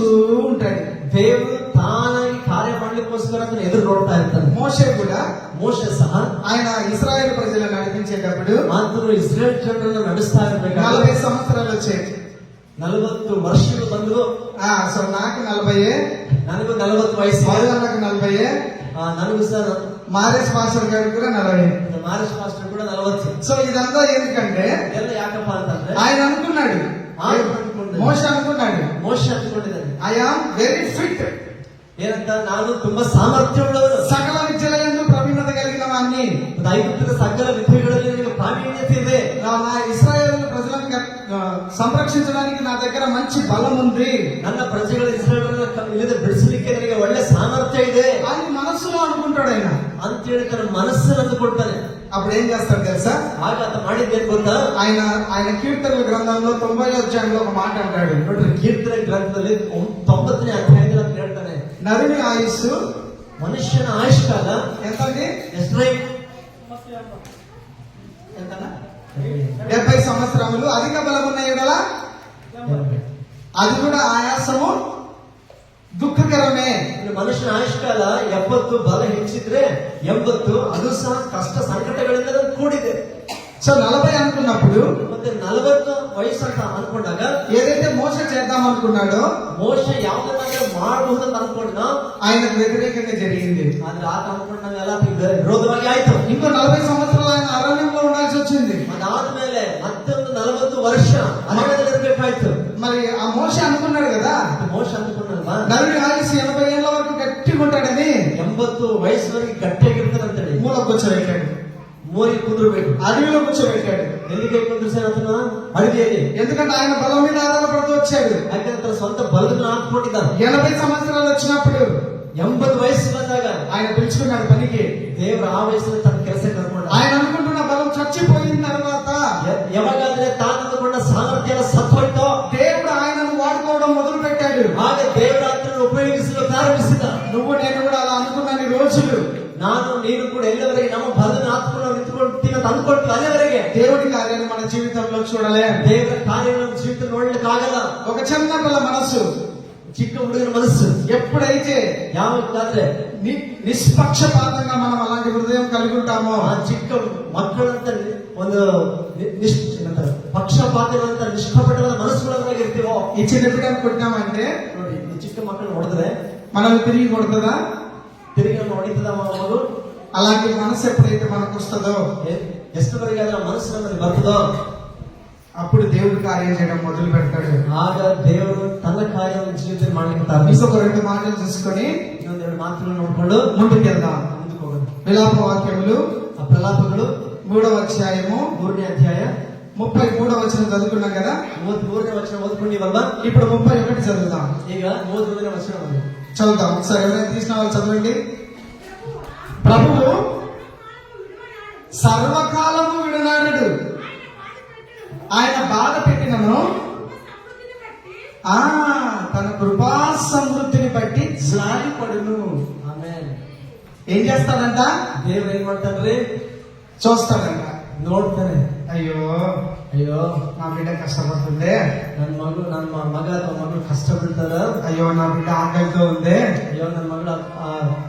ఉంటాడు. ದೇವರು ತಾನಾಗಿ ಕಾರ್ಯ ಮಾಡ್ಲಿಕ್ಕೋಸ್ಕರ ಅದನ್ನ ಎದುರು ನೋಡ್ತಾ ಇರ್ತಾನೆ. మోషే కూడా ಮೋಶೆ ಸಹ ఆయన ఇశ్రాయేల్ ప్రజలను నడిపించేటప్పుడు ಆತನು ಇಸ್ರೇಲ್ ಜನರನ್ನು ನಡೆಸ್ತಾ ಇರ್ಬೇಕಾದ್ರೆ 40 సంవత్సరాలు వచ్చాయి. 40 ವರ್ಷಗಳು ಬಂದು, సో నాకు 40, ನನಗೂ 40 ವಯಸ್ಸು, నాకు 40, ನನಗೂ ಸಹ మారేష్ మాస్టర్ గారికి కూడా 40. ಮಾರೇಶ್ ಮಾಸ್ಟರ್ ಕೂಡ 40. సో ఇదంతా ఎందుకంటే ಎಲ್ಲ ಯಾಕಪ್ಪ ಅಂತಂದ್ರೆ ఆయన అనుకున్నాడు, మోషే అనుకున్నాడు, ಮೋಶೆ ಅಂದ್ಕೊಂಡಿದ್ದಾನೆ, ఐ ఆమ్ వెరీ ఫిట్, ಏನಂತ, ನಾನು ತುಂಬಾ ಸಾಮರ್ಥ್ಯವುಳ್ಳವನು, సకల విద్యలందు ప్రవీణత కలిగిన వాణ్ణి, ಒಂದು ಐಗುಪ್ತದ ಸಕಲ ವಿದ್ಯೆಗಳಲ್ಲಿ ನನಗೆ ಪ್ರಾವೀಣ್ಯತೆ ಇದೆ, నా ఇశ్రాయేల్ ప్రజలను సంరక్షించడానికి నా దగ్గర మంచి బలం ఉంది ನನ್ನ ಪ್ರಜೆಗಳ ಇಸ್ರಾಯೇಲರನ್ನು ಇಲ್ಲದೆ ಬಿಡಿಸಲಿಕ್ಕೆ ನನಗೆ ಒಳ್ಳೆ ಸಾಮರ್ಥ್ಯ ಇದೆ అని మనసులో అనుకుంటాడు ఆయన. ಅಂತೇಳಿ ತನ್ನ ಮನಸ್ಸನ್ನು ಅಂದುಕೊಳ್ತಾನೆ. అప్పుడు ఏం చేస్తాడు తెలుసా? ಆಗ ಆತ ಮಾಡಿದ್ದೇನು ಗೊತ್ತಾ? ఆయన కీర్తనల గ్రంథంలో 90వ అధ్యాయంలో ఒక మాట అంటాడు. ನೋಡ್ರಿ, ಕೀರ್ತನೆ ಗ್ರಂಥದಲ್ಲಿ 90ನೇ ಅಧ್ಯಾಯದಲ್ಲಿ ಅಂತ ಹೇಳ್ತಾನೆ, నరుని ఆయుస్సు, ಮನುಷ್ಯನ ಆಯುಷ್ ಕಾಲ ఎంతండి? ಎಷ್ಟೇ? ఎంతనా? 70 సంవత్సరములు. అధిక బలం ఉన్న ఎడల అది కూడా ఆయాసము ದುಃಖಕರమే. ಮನುಷ್ಯನ ಆಯುಷ್ ಕಾಲ 70, ಬಲ ಹೆಚ್ಚಿದ್ರೆ 80, ಅದು ಸಹ ಕಷ್ಟ ಸಂಕಟಗಳಿಂದ ಕೂಡಿದೆ. సో 40 అనుకున్నప్పుడు, ಮತ್ತೆ 40 ವಯಸ್ಸು ಅಂತ ಅನ್ಕೊಂಡಾಗ, ఏదైతే మోసే చేద్దాం అనుకున్నాడో ಮೋಶೆ ಯಾವ್ದನ್ನ ಮಾಡಬಹುದಂತ ಅನ್ಕೊಂಡ, ఆయనకు వ్యతిరేకంగా జరిగింది. ಆದ್ರೆ ಆತ ಅನ್ಕೊಂಡಾಗೆಲ್ಲ ವಿರೋಧವಾಗಿ ಆಯ್ತು. ఇంకో 40 సంవత్సరాలు ఆయన అరణ్యంలో ఉండాల్సి వచ్చింది. ಅದಾದ್ಮೇಲೆ ಮತ್ತೊಂದು 40 ವರ್ಷ ಅರಣ್ಯದಲ್ಲಿ ಇರ್ಬೇಕಾಯ್ತು. మరి ఆ మోసే అనుకున్నాడు కదా, ಮೋಶೆ ಅಂದ್ಕೊಂಡಲ್ವಾ, నరుని ఆయుష్ 80 ఏళ్ల వరకు గట్టిగా ఉంటాడని 80 ವಯಸ್ಸುವರೆಗೆ ಗಟ್ಟಿಯಾಗಿರ್ತಾರಂತೇಳಿ మూల కూర్చోబెట్టాడు, ಮೋರಿ ಕುಂದ್ರಬೇಕು. అడవిలో కూర్చోబెట్టాడు. ಎಲ್ಲಿಗೆ ಕುಂದ್ರಸಾನ ಅದನ್ನ? ಅಡವಿಯಲ್ಲಿ. ఎందుకంటే ఆయన బలం మీద ఆధారపడుతూ వచ్చాడు. ಯಾಕಂದ್ರೆ ತನ್ನ ಸ್ವಂತ ಬಲವನ್ನು ಹಾಕೊಂಡಿದ್ದಾನೆ. 80 సంవత్సరాలు వచ్చినప్పుడు 80 ವಯಸ್ಸು ಬಂದಾಗ ఆయన పిలుచుకున్నాడు పనికి. ದೇವರ ಆ ವಯಸ್ಸಲ್ಲಿ ತನ್ನ ಕೆಲಸ ಕರ್ಕೊಂಡ. ఆయన అనుకుంటున్న బలం చచ్చిపోయిన తర్వాత ಯಾವಾಗಾದ್ರೆ ತಾನು ಅಂದುಕೊಂಡ ಸಾಮರ್ಥ್ಯ ಸತ್ತೋಯ್ತೋ, దేవుడు ఆయనను వాడుకోవడం మొదలు పెట్టాడు. ಆಗ ದೇವರ ಆತನನ್ನು ಉಪಯೋಗಿಸಲು ಪ್ರಾರಂಭಿಸಿದ. నువ్వు నేను కూడా అలా అనుకున్నాను రోజులు. ನಾನು ನೀನು ಕೂಡ ಎಲ್ಲಿವರೆಗೆ ನಮ್ಮ ಬಲವನ್ನು ಹಾಕೊಂಡು ನಿಂತ್ಕೊಳ್ತೀನಿ ಅಂತ ಅಂದ್ಕೊಳ್ತೀವಿ, ಅಲ್ಲಿವರೆಗೆ దేవుడి కార్యాన్ని మన జీవితంలో చూడలే. ದೇವರ ಕಾರ್ಯಗಳನ್ನು ಜೀವಿತ ನೋಡ್ಲಿಕ್ಕೆ ಆಗಲ್ಲ. ఒక చిన్న పిల్ల మనసు, ಚಿಕ್ಕ ಹುಡುಗನ ಮನಸ್ಸು ఎప్పుడైతే ಯಾವಾಗಾದ್ರೆ నిష్పక్షపాతంగా మనం అలాంటి హృదయం కలిగి ఉంటామో, ಆ ಚಿಕ್ಕ ಮಕ್ಕಳಂತ ಒಂದು ಪಕ್ಷಪಾತಗಳಂತ ನಿಷ್ಕಪಟವಾದ ಮನಸ್ಸುಗಳಾಗಿರ್ತೀವೋ, ఈ చిన్న బిడ్డను కొట్టినామంటే ನೋಡಿ, ಈ ಚಿಕ್ಕ ಮಕ್ಕಳನ್ನ ಹೊಡೆದ್ರೆ మనల్ని తిరిగి కొడుతుందా? ತಿರುಗಿ ನಮ್ಮ ಹೊಡಿತದ ಮಗು. అలాంటి మనసు ఎప్పుడైతే మనకు వస్తుందో, ಎಷ್ಟುವರೆಗೆ ಅದರ ಮನಸ್ಸು ನಮ್ಮಲ್ಲಿ ಬರ್ತದೋ, అప్పుడు దేవుడు కార్యం చేయడం మొదలు పెడతాడు. ಆಗ ದೇವರು ತನ್ನ ಕಾರ್ಯವನ್ನು ಜೀವಿತದಲ್ಲಿ ಮಾಡಲಿಕ್ಕೆ ಪ್ರಾರಂಭಿಸ್ತಾನೆ. ఇంకొక 2 మాటలు చూసుకొని ಇನ್ನೊಂದೆರಡು ಮಾತುಗಳನ್ನು ನೋಡ್ಕೊಂಡು ముందుకు వెళ్దాం. ಮುಂದಕ್ಕೆ ಹೋಗೋಣ. విలాప వాక్యములు ಆ ಪ್ರಲಾಪಗಳು 3వ అధ్యాయము 3ನೇ ಅಧ್ಯಾಯ 33వ వచనం చదువుకున్నాం కదా. 33ನೇ ವಚನ ಓದ್ಕೊಂಡಿವಲ್ಲ. ఇప్పుడు 31 చదువుదాం. ಈಗ 33ನೇ ವಚನ ಓದಿ. చదువుదాం ఒకసారి. ఎవరైనా తీసిన వాళ్ళు చదవండి. ప్రభువు సర్వకాలము విడనాడడు, ఆయన బాధ పెట్టినను తన కృపా సమృద్ధిని బట్టి జాలిపడును. ಆಮೇಲೆ ఏం చేస్తాడంట? ದೇವ್ರು ಏನ್ ಮಾಡ್ತಾನ್ರಿ? చూస్తాడంట. ನೋಡ್ತಾನೆ. అయ్యో ಅಯ್ಯೋ నా బిడ్డ కష్టపడుతుంది, ನನ್ನ ಮಗ ಅಥವಾ ಮಗಳು ಕಷ್ಟ ಬೀಳ್ತಾರ, అయ్యో నా బిడ్డ ఆకలితో ఉంది, ಅಯ್ಯೋ ನನ್ನ ಮಗಳು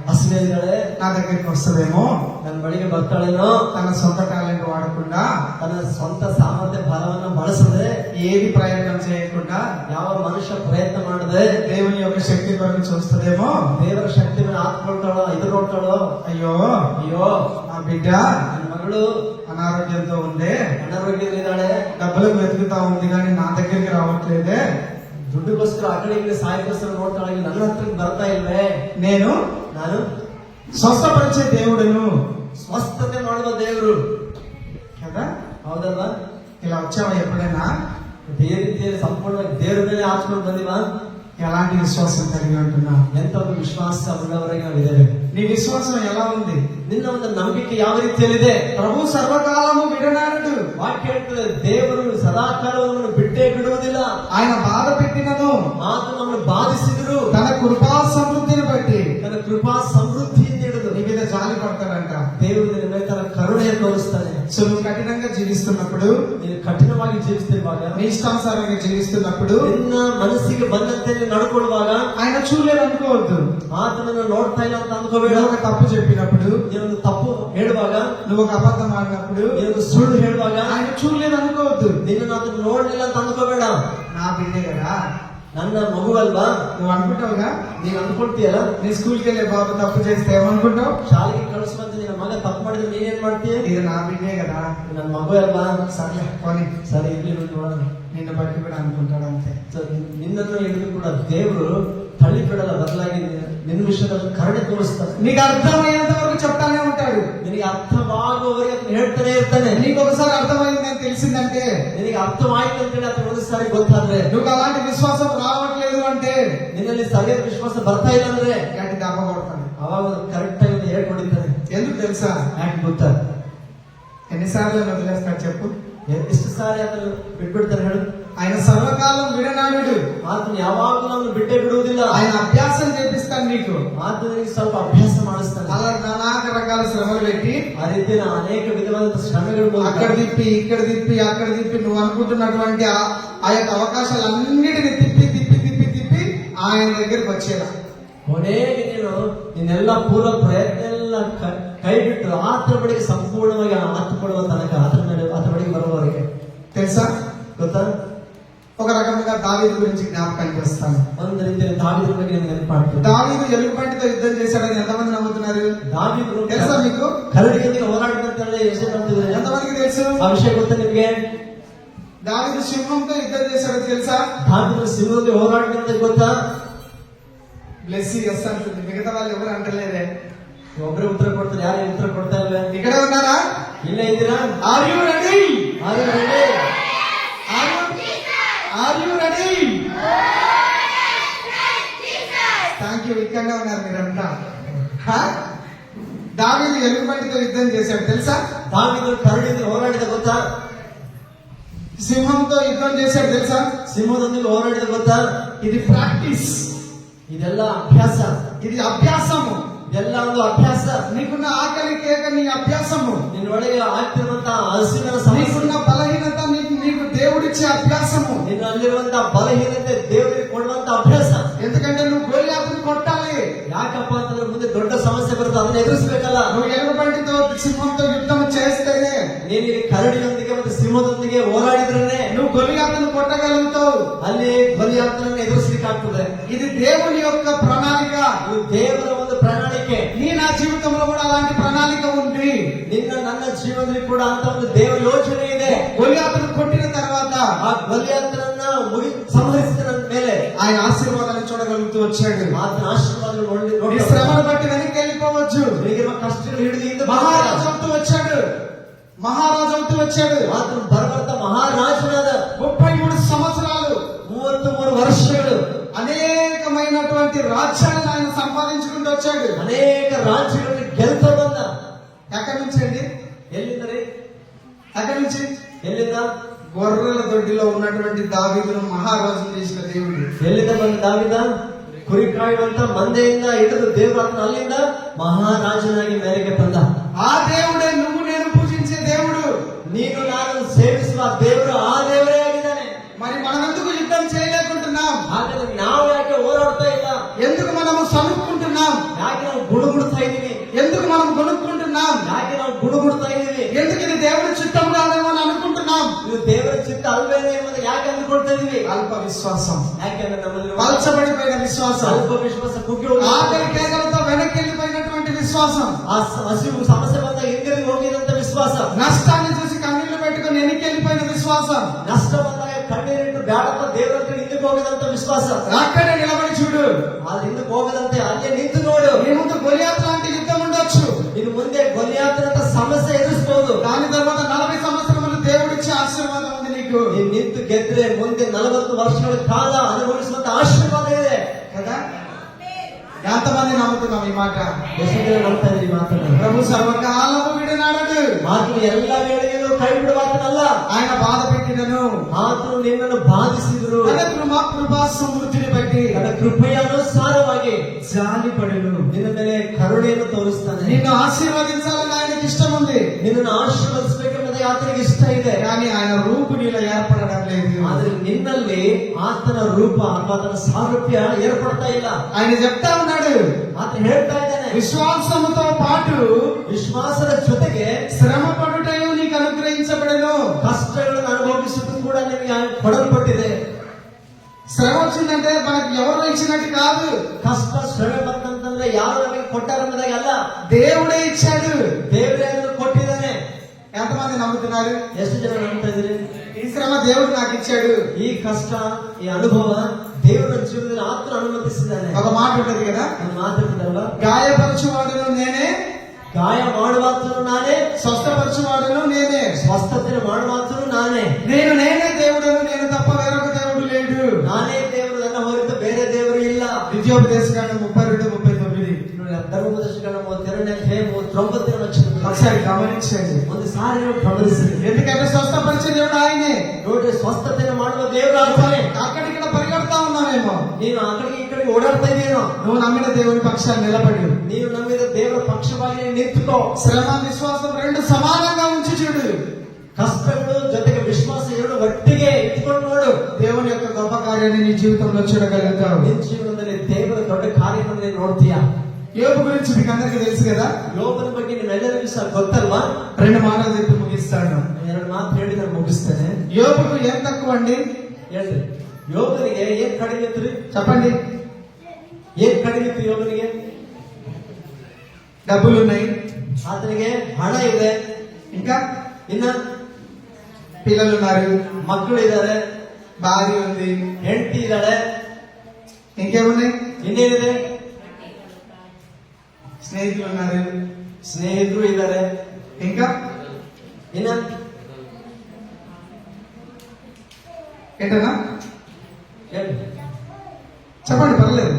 ಹಸಿವೆ ಇದ್ದಾಳೆ, నా దగ్గరికి వస్తుందేమో, ನನ್ನ ಬಳಿಗೆ ಬರ್ತಾಳೇನೋ, తన సొంత టాలెంట్ వాడకుండా ತನ್ನ ಸ್ವಂತ ಸಾಮರ್ಥ್ಯ ಬಲವನ್ನ ಬಳಸದೆ, ఏది ప్రయత్నం చేయకుండా ಯಾವ ಮನುಷ್ಯ ಪ್ರಯತ್ನ ಮಾಡದೆ దేవుని యొక్క శక్తి కొరకు చూస్తుందేమో, ದೇವರ ಶಕ್ತಿ ಮೇಲೆ ಹಾಕೊಳ್ತಾಳೋ ಇದು ನೋಡ್ತಾಳೋ, అయ్యో ಅಯ್ಯೋ నా బిడ్డ ನನ್ನ ಮಗಳು అనారోగ్యంతో ఉంది, ಅನಾರೋಗ್ಯದಲ್ಲಿದ್ದಾಳೆ, డబ్బులకు వెతుకుతా ఉంది కానీ నా దగ్గరికి రావట్లేదే, ದುಡ್ಡುಗೋಸ್ಕರ ಆ ಕಡೆ ಈ ಕಡೆ ಸಹಾಯಕ್ಕೋಸ್ಕರ ನೋಡ್ತಾಳೆ, ನನ್ನ ಹತ್ರಕ್ಕೆ ಬರ್ತಾ ಇಲ್ವೇ, నేను ನಾನು స్వస్థపరిచే దేవుడును ಸ್ವಸ್ಥತೆ ಮಾಡುವ ದೇವರು కదా. ಹೌದಲ್ವಾ? ఇలా వచ్చావా ఎప్పుడైనా? ಈ ರೀತಿಯಲ್ಲಿ ಸಂಪೂರ್ಣವಾಗಿ ದೇವರ ಮೇಲೆ ಹಾಚ್ಕೊಂಡು ಬಂದಿವಾ? ఎలాంటి విశ్వాసం కలిగి ఉంటున్నా? ಎಂತ ಒಂದು ವಿಶ್ವಾಸ ಉಳ್ಳವರೆಗೆ ನಾವು ಇದ್ದೇವೆ. నీ విశ్వాసం ఎలా ఉంది? ನಿನ್ನ ಒಂದು ನಂಬಿಕೆ ಯಾವ ರೀತಿಯಲ್ಲಿದೆ? ప్రభు సర్వకాలము విడనాడడు, ವಾಕ್ಯ ಹೇಳ್ತದೆ, ದೇವರು ಸದಾಕಾಲವನ್ನು ಬಿಟ್ಟೇ ಬಿಡುವುದಿಲ್ಲ. ఆయన బాధ పెట్టినను ಆತ ನಮ್ಮನ್ನು ಬಾಧಿಸಿದ್ರು తన కృపా సమృద్ధిని బట్టి ತನ್ನ ಕೃಪಾ ಸಮೃದ್ಧಿಯಿಂದ ಹಿಡಿದು నీ మీద జాలి పడతాడంట. ದೇವರು ನಿನ್ನ ಮೇಲೆ ತನ್ನ ಕರುಣೆಯನ್ನು ತೋರಿಸ್ತಾನೆ. సో నువ్వు కఠినంగా జీవిస్తున్నప్పుడు, ನೀನು ಕಠಿಣವಾಗಿ ಜೀವಿಸ್ತಿರುವಾಗ, నీ ఇష్టానుసారంగా జీవిస్తున్నప్పుడు ನಿನ್ನ ಮನಸ್ಸಿಗೆ ಬಂದಂತೆ ನೀನು ನಡ್ಕೊಳ್ಳುವಾಗ ఆయన చూడలేదు అనుకోవద్దు. ಆತನನ್ನು ನೋಡ್ತಾ ಇಲ್ಲ ಅಂತ ಅಂದ್ಕೋಬೇಡ. నువ్వు ఒక తప్పు చెప్పినప్పుడు, ನೀನೊಂದು ತಪ್ಪು ಹೇಳುವಾಗ, నువ్వు ఒక అబద్ధం ఆడినప్పుడు ನೀನೊಂದು ಸುಳ್ಳು ಹೇಳುವಾಗ ఆయన చూడలేదు అనుకోవద్దు. ನಿನ್ನನ್ನು ಅದನ್ನು ನೋಡ್ಲಿಲ್ಲ ಅಂತ ಅಂದ್ಕೋಬೇಡ. నా బిడ్డే కదా, ನನ್ನ ಮಗುವಲ್ವಾ నువ్వు అనుకుంటావుగా. ನೀನು ಅಂದ್ಕೊಳ್ತೀಯಲ್ಲ, నీ స్కూల్కి వెళ్ళే బాబు తప్పు చేస్తే ఏమనుకుంటావు? ಶಾಲೆಗೆ ಕಳಿಸುವಂತ ನಿನ್ನ ಮಗ ತಪ್ಪು ಮಾಡಿದ್ರೆ ನೀನೇನ್ ಮಾಡ್ತೀಯ? ఇది నా బిడ్డే కదా, ನನ್ನ ಮಗು ಅಲ್ವಾ, సరే పోనీ, ಸರಿ ಇರ್ಲಿ ಬಿಡು ನೋಡೋಣ. నిన్ను బట్టి కూడా అనుకుంటాడు అంతే. So, ನಿನ್ನನ್ನು ಹಿಡಿದು ಕೂಡ ದೇವರು ತಳ್ಳಿ ಬಿಡಲ್ಲ, ಬದಲಾಗಿ ನಿನ್ನ ವಿಷಯದಲ್ಲಿ ಕರುಣೆ ತೋರಿಸ್ತಾನೆ. నీకు అర్థమయ్యేంత వరకు చెప్తానే ఉంటాడు. ನಿನಗೆ ಅರ್ಥವಾಗುವವರೆಗೆ ಅದನ್ನ ಹೇಳ್ತಾನೆ ಇರ್ತಾನೆ. నీకు ఒకసారి అర్థమైందని తెలిసిందంటే, ನಿನಗೆ ಅರ್ಥವಾಯ್ತು ಅಂತೇಳಿ ಅದು ಒಂದು ಸಾರಿ ಗೊತ್ತಾದ್ರೆ, నువ్వు అలాంటి విశ్వాసం రావట్లేదు అంటే ನಿನ್ನಲ್ಲಿ ಸರಿಯಾದ ವಿಶ್ವಾಸ ಬರ್ತಾ ಇಲ್ಲ ಅಂದ್ರೆ గట్టి దెబ్బ కొడతాడు. ಅವಾಗ ಕರೆಕ್ಟ್ ಆಗಿ ಒಂದು ಹೇಳ್ಕೊಂಡಿದ್ದಾನೆ. ఎందుకు తెలుసా? ಯಾಕೆ ಗೊತ್ತಾ? ఎన్నిసార్లు వదిలేస్తాడు చెప్పు? ಎಷ್ಟು ಸಾರಿ ಅದನ್ನು ಬಿಟ್ಬಿಡ್ತಾನೆ ಹೇಳು? ఆయన సర్వకాలం విడనాడు. ಆತನು ಯಾವಾಗಲೂ ನಮ್ಮನ್ನು ಬಿಟ್ಟೇ ಬಿಡುವುದಿಲ್ಲ. ఆయన అభ్యాసం చేపిస్తాడు నీకు. ಆತನಿಗೆ ಸ್ವಲ್ಪ ಅಭ್ಯಾಸ ಮಾಡಿಸ್ತಾನೆ. అలా నానాక రకాల శ్రమలు పెట్టి, ಆ ರೀತಿ ಅನೇಕ ವಿಧವಾದ ಶ್ರಮೆಗಳು అక్కడ తిప్పి ఇక్కడ తిప్పి అక్కడ తిప్పి నువ్వు అనుకుంటున్నటువంటి ఆ యొక్క అవకాశాలన్నిటిని తిప్పి తిప్పి తిప్పి తిప్పి ఆయన దగ్గరికి వచ్చేలా. ಕೊನೆಗೆ ನಿನ್ನೆಲ್ಲ ಪೂರ್ವ ಪ್ರಯತ್ನ ಎಲ್ಲ ಕೈ ಬಿಟ್ಟು ಆತನ ಬಳಿಗೆ ಸಂಪೂರ್ಣವಾಗಿ ಹತ್ತುಕೊಳ್ಳುವ ತನಕ ಆತನ ಬಳಿಗೆ ಬರುವವರೆಗೆ. తెలుసా? ಗೊತ್ತಾ? ఒక రకముగా దావీదు గురించి జ్ఞాపకం చేస్తాను. ಒಂದು ರೀತಿಯಲ್ಲಿ ದಾವೀದನ ಬಗ್ಗೆ ನಿಮ್ಗೆ ನೆನಪಾಗ್ತದೆ. దావీదు ఎలుగుబంటితో యుద్ధం చేశాడని ఎంతమంది నమ్ముతున్నారు? ದಾವೀದನು తెలుసా మీకు? ಕರಡಿಯೊಂದಿಗೆ ಹೋರಾಡಿದಂತ ವಿಷಯ ನಂಬ್ತಿದ್ರೆ ఎంతమందికి తెలుసు? ಆ ವಿಷಯ ಗೊತ್ತಾ ನಿಮ್ಗೆ? దావీదు సింహంతో యుద్ధం చేశాడని తెలుసా? ದಾವೀದನು ಸಿಂಹದೊಂದಿಗೆ ಹೋರಾಡಿದಂತ ಗೊತ್ತಾ? బ్లెస్సీ ఎస్ అంటుంది, మిగతా వాళ్ళు ఎవరు అంటలేదే. ಒಬ್ಬರೇ ಉತ್ತರ ಕೊಡ್ತಾರೆ, ಯಾರು ಉತ್ತರ ಕೊಡ್ತಾ ಇಲ್ಲ. ఇక్కడే ఉన్నారా? ಇಲ್ಲೇ ಇದ್ದೀರಾ? Are you ready? Are you ready? Are you ready? Thank you. ఇక్కడే ఉన్నారు మీరంతా. దావీదు ఎలుగుబంటితో యుద్ధం చేశాడు తెలుసా? ದಾವೀದನು ಕರಡಿಯೊಂದಿಗೆ ಹೋರಾಡಿದ ಗೊತ್ತಾ? సింహంతో యుద్ధం చేశాడు తెలుసా? ಸಿಂಹದೊಂದಿಗೆ ಹೋರಾಡಿದ ಗೊತ್ತಾ? ఇది ప్రాక్టీస్, ಇದೆಲ್ಲ ಅಭ್ಯಾಸ, ఇది అభ్యాసము. ಇದೆಲ್ಲ ಒಂದು ಅಭ್ಯಾಸ. నీకున్న ఆకలి కేక నీ అభ్యాసము, ನಿನ್ನೊಳಗೆ ಆಗ್ತಿರುವಂತಹ ಹಸಿವಿನ నీకున్న ಸಮಸ್ಯೆ, బలహీనత నీకు దేవుడిచ్చే అభ్యాసము. ನಿನ್ನಲ್ಲಿರುವಂತಹ ಬಲಹೀನತೆ ದೇವರಿಗೆ ಕೊಡುವಂತ ಅಭ್ಯಾಸ. ఎందుకంటే నువ్వు గొలియాతుని కొట్టాలి. ಯಾಕಪ್ಪ ಅಂತಂದ್ರೆ ಮುಂದೆ ದೊಡ್ಡ ಸಮಸ್ಯೆ ಬರುತ್ತೆ, ಅದನ್ನ ಎದುರಿಸಬೇಕಲ್ಲ. నువ్వు ఎలుగుబంటితో సింహంతో యుద్ధం చేస్తేనే ನೀನು ಈ ಕರಡಿಯೊಂದಿಗೆ ಮತ್ತು ಸಿಂಹದೊಂದಿಗೆ ಹೋರಾಡಿದ್ರೆ నువ్వు గొలియాతుని కొట్టగలుగుతావు. ಅಲ್ಲಿ ಬಲಿಯಾತನನ್ನು ಎದುರಿಸಲಿಕ್ಕೆ ಆಗ್ತದೆ. ఇది దేవుని యొక్క ప్రణాళిక. ಇದು ದೇವರ ಒಂದು ಪ್ರಣಾಳಿಕೆ. నీ నా జీవితంలో కూడా అలాంటి ప్రణాళిక ఉంది. ನಿನ್ನ ನನ್ನ ಜೀವನದಲ್ಲಿ ಕೂಡ ಅಂತ ಒಂದು ದೇವರ ಯೋಚನೆ ಇದೆ. గొలియాతును కొట్టిన తర్వాత ಆ ಗಲಿಯಾತನನ್ನ ಸಂಹರಿಸಿದ ಮೇಲೆ ఆయన ఆశీర్వాదాన్ని చూడగలుగుతూ వచ్చాడు. ಆತನ ಆಶೀರ್ವಾದಗಳು ఈ శ్రమను బట్టి వెనక్కి వెళ్ళిపోవచ్చు. ನಿನಗಿರುವ ಕಷ್ಟಗಳು ಹಿಡಿದು ಹಿಂದೆ మహారాజు అవుతూ వచ్చాడు. మహారాజు అవుతూ వచ్చాడు. ಆತನು ಬರಬರ್ತ ಮಹಾರಾಜನಾದ 33 సంవత్సరాలు 33 ವರ್ಷಗಳು అనేకమైనటువంటి రాజ్యాలను ఆయన సంపాదించుకుంటూ వచ్చాడు. ಅನೇಕ ರಾಜ್ಯಗಳನ್ನು ಗೆಲ್ತಾ ಬಂದ. ఎక్కడి నుంచి అండి? ಎಲ್ಲಿಂದರೆ? ఎక్కడి నుంచి? ಎಲ್ಲಿಂದ? గొర్రెల దొడ్డిలో ఉన్నటువంటి దావీదును మహారాజును చేసిన దేవుడు. ಎಲ್ಲಿಂದ ಬಂದ ದಾವಿದ? ಕುರಿ ಕಾಯುವಂತ ಮಂದೆಯಿಂದ ಹಿಡಿದು ದೇವರು ಆತನ ಅಲ್ಲಿಂದ ಮಹಾರಾಜನಾಗಿ ಮೇರೆಗೆ ಬಂದ. ఆ దేవుడే నువ్వు నేను పూజించే దేవుడు. ನೀನು ನಾನು ಸೇವಿಸುವ ದೇವರು ಆ ದೇವರೇ ಆಗಿದ್ದಾನೆ. మరి మనం ఎందుకు యుద్ధం చేయలేకుంటున్నాం? ಹಾಗಾದ್ರೆ ನಾವು ಯಾಕೆ ಹೋರಾಡ್ತಾ ಇಲ್ಲ? ఎందుకు మనము సనుక్కుంటున్నాం? ಯಾಕೆ ನಾವು ಗುಣಗುಡ್ತಾ ಇದೀವಿ? ఎందుకు మనం కొనుక్కుంటున్నాం? ಯಾಕೆ ನಾವು ಗುಣಗುಡ್ತಾ ಇದೀವಿ? ఎందుకు ఇది దేవుడి చిత్తం కాదేమో అని అనుకుంటున్నాం? ಇದು ದೇವರ ಚಿತ್ತ ಅಲ್ವೇನೆ ಎಂಬುದು ಯಾಕೆ ಅಂದುಕೊಳ್ತಾ ಇದೀವಿ? అల్ప విశ్వాసం, ಯಾಕೆಂದ್ರೆ ನಮ್ಮಲ್ಲಿ పల్చబడిపోయిన విశ్వాసం, ಸ್ವಲ್ಪ ವಿಶ್ವಾಸ ಕುಗ್ಗಿ ಹೋಗಿದೆ. ఆకలి కేకలతో వెనక్కి వెళ్ళిపోయినటువంటి విశ్వాసం, ಆ ಹಸಿವು ಸಮಸ್ಯೆ ಬಂದ ಹಿಂದಿರುಗಿ ಹೋಗಿದಂತ ವಿಶ್ವಾಸ, నష్టాన్ని చూసి కన్నీళ్లు పెట్టుకుని వెనక్కి వెళ్ళిపోయిన విశ్వాసం, ನಷ್ಟ ಬಂದಾಗ ಕಣ್ಣೀರಿಟ್ಟು ಬ್ಯಾಡಪ್ಪ ದೇವರ ಹತ್ರ ಹಿಂದಕ್ಕೆ ಹೋಗದಂತ ವಿಶ್ವಾಸ. అక్కడే నిలబడి చూడు. ಆದ್ರೆ ಹಿಂದಕ್ಕೆ ಹೋಗದಂತೆ ಅಲ್ಲೇ ನಿಂತು ನೋಡು. నీ ముందు గొలియాతు లాంటి యుద్ధం ఉండొచ్చు. ಇನ್ನು ಮುಂದೆ ಗೊಲಿಯಾತನಂತ ಸಮಸ್ಯೆ ಎದುರಿಸಬಹುದು. దాని తర్వాత 40 సంవత్సరములు దేవుడిచ్చే ఆశీర్వాదం ఉంది నీకు. ನೀನ್ ನಿಂತು ಗೆದ್ರೆ ಮುಂದೆ 40 ವರ್ಷಗಳ ಕಾಲ ಅನುಭವಿಸುವಂತ ಆಶೀರ್ವಾದ ಇದೆ కదా? ఎంతమంది నమ్ముతున్నాం ఈ మాట? ಎಷ್ಟು ಜನ ನಂಬ್ತಾ ಇದ್ದೀರಿ ಮಾತನ್ನ? ప్రభు సర్వకాలము విడనాడడు. ಆತನು ಎಲ್ಲ ವೇಳೆಯಲ್ಲೂ ಕೈ ಬಿಡುವಾತನಲ್ಲ. ఆయన బాధ పెట్టినను, ಆತನು ನಿನ್ನನ್ನು ಬಾಧಿಸಿದ್ರು. తన కృపా సమృద్ధిని బట్టి ತನ್ನ ಕೃಪೆಯ ಅನುಸಾರವಾಗಿ జాలిపడును. ನಿನ್ನ ಮೇಲೆ ಕರುಣೆಯನ್ನು ತೋರಿಸ್ತಾನೆ. నిన్ను ఆశీర్వదించాలని ఆయనకి ఇష్టం ఉంది. ನಿನ್ನನ್ನು ಆಶೀರ್ವದಿಸಬೇಕೆಂಬುದೇ ಆತನಿಗೆ ಇಷ್ಟ ಇದೆ. కానీ ఆయన రూపు నీలో ఏర్పడడం లేదు. ಆದ್ರೆ ನಿನ್ನಲ್ಲಿ ಆತನ ರೂಪ ಅಥವಾ ಆತನ ಸಾರೂಪ್ಯ ಏರ್ಪಡ್ತಾ ಇಲ್ಲ. ఆయన చెప్తా ఉన్నాడు, ಆತ ಹೇಳ್ತಾ ಇದ್ದಾನೆ, విశ్వాసముతో పాటు ವಿಶ್ವಾಸದ ಜೊತೆಗೆ శ్రమ పడుటయు నీకు అనుగ్రహించబడను. ಕಷ್ಟಗಳನ್ನು ಅನುಭವಿಸುವುದು ಕೂಡ ನಿಮಗೆ ಕೊಡಲ್ಪಟ್ಟಿದೆ. శ్రమ వచ్చిందంటే మనకు ఎవరు ఇచ్చినట్టు కాదు. ಕಷ್ಟ ಶ್ರಮೆ ಬಂತಂತಂದ್ರೆ ಯಾರು ನಮಗೆ ಕೊಟ್ಟಾರನ್ನದಾಗ ಅಲ್ಲ, దేవుడే ఇచ్చాడు. ದೇವರೇ ಅದನ್ನು ಕೊಟ್ಟಿದ್ದಾನೆ. ఎంతమంది నమ్ముతున్నారు? ಎಷ್ಟು ಜನ ನಂಬ್ತಾ ಇದ್ದೀರಿ? ఈ శ్రమ దేవుడు నాకు ఇచ్చాడు. ಈ ಕಷ್ಟ, ಈ ಅನುಭವ ದೇವರ ಜೀವನದಲ್ಲಿ ಆತನ ಅನುಮತಿಸಿದ್ದಾನೆ. ఒక మాట ఉంటది కదా, ನಾನು ಮಾತಾಡ್ತಿದ್ದಲ್ಲ, గాయపరచువాడును నేనే, ಗಾಯ ಮಾಡುವಾತನು ನಾನೇ, స్వస్థపరచువాడును నేనే, ಸ್ವಸ್ಥತೆ ಮಾಡುವಾತನು ನಾನೇ. నేనే దేవుడును, నేను తప్ప వేరొక దేవుడు లేడు. ನಾನೇ ದೇವರು, ನನ್ನ ಹೊರತು ಬೇರೆ ದೇವರು ಇಲ್ಲ. విద్యోపదేశకాండం 32:39. ಧರ್ಮೋಪದೇಶಕಾಂಡ 32:39 ವಚನ. ఒకసారి గమనించండి. ಒಂದು ಸಾರಿ ನೀವು ಗಮನಿಸಿ. ఎందుకంటే స్వస్థపరిచే దేవుడు ఆయనే. ನೋಡ್ರಿ, ಸ್ವಸ್ಥತೆಯನ್ನು ಮಾಡುವ ದೇವರು ಆಗ್ತಾನೆ. అక్కడిక్కడ పరిగెడతా ఉన్నామేమో, ನೀನು ಆ ಕಡೆಗೆ ಈ ಕಡೆಗೆ ಓಡಾಡ್ತಾ ಇದೀನೋ, నువ్వు నమ్మిన దేవుని పక్షాన్ని నిలబడి ನೀನು ನಂಬಿದ ದೇವರ ಪಕ್ಷವಾಗಿ ನಿಂತುಕೋ. శ్రమ విశ్వాసం రెండు సమానంగా ఉంచి చూడు. ಕಷ್ಟಗಳು ಜೊತೆಗೆ ವಿಶ್ವಾಸ ಎರಡು ಒಟ್ಟಿಗೆ ಇಟ್ಕೊಂಡು ನೋಡು. దేవుని యొక్క గొప్ప కార్యాన్ని నీ జీవితంలో చూడగలుగుతావు. ನಿನ್ನ ಜೀವನದಲ್ಲಿ ದೇವರ ದೊಡ್ಡ ಕಾರ್ಯವನ್ನು ನೋಡ್ತೀಯಾ? యోబు గురించి మీకు అందరికీ తెలుసు కదా. ಯೋಬನ ಬಗ್ಗೆ ನಿಮ್ಮೆಲ್ಲರಿಗೂ ಸಹ ಗೊತ್ತಲ್ವಾ? 2 మాటలు చెప్పి ముగిస్తాను. ಎರಡು ಮಾತು ಹೇಳಿ ನಾನು ಮುಗಿಸ್ತೇನೆ. యోబుకు ఏం తక్కువ అండి? ಹೇಳ್ರಿ, ಯೋಬನಿಗೆ ಏನ್ ಕಡಿಮೆ ಇತ್ತು? చెప్పండి. ಏನ್ ಕಡಿಮೆ ಇತ್ತು ಯೋಬನಿಗೆ? డబ్బులు ఉన్నాయి, ಆತನಿಗೆ ಹಣ ಇದೆ, ఇంకా ಇನ್ನ పిల్లలు ఉన్నారు, ಮಕ್ಕಳು ಇದ್ದಾರೆ, భార్య ఉంది, ಹೆಂಡತಿ ಇದ್ದಾಳೆ, ఇంకేమున్నాయి? ಇನ್ನೇನಿದೆ? స్నేహితులు ఉన్నారు, ಸ್ನೇಹಿತರು ಇದ್ದಾರೆ, ఇంకా ಇನ್ನ ఏంటన్నా ಹೇಳ್ರಿ. చెప్పండి, పర్లేదు.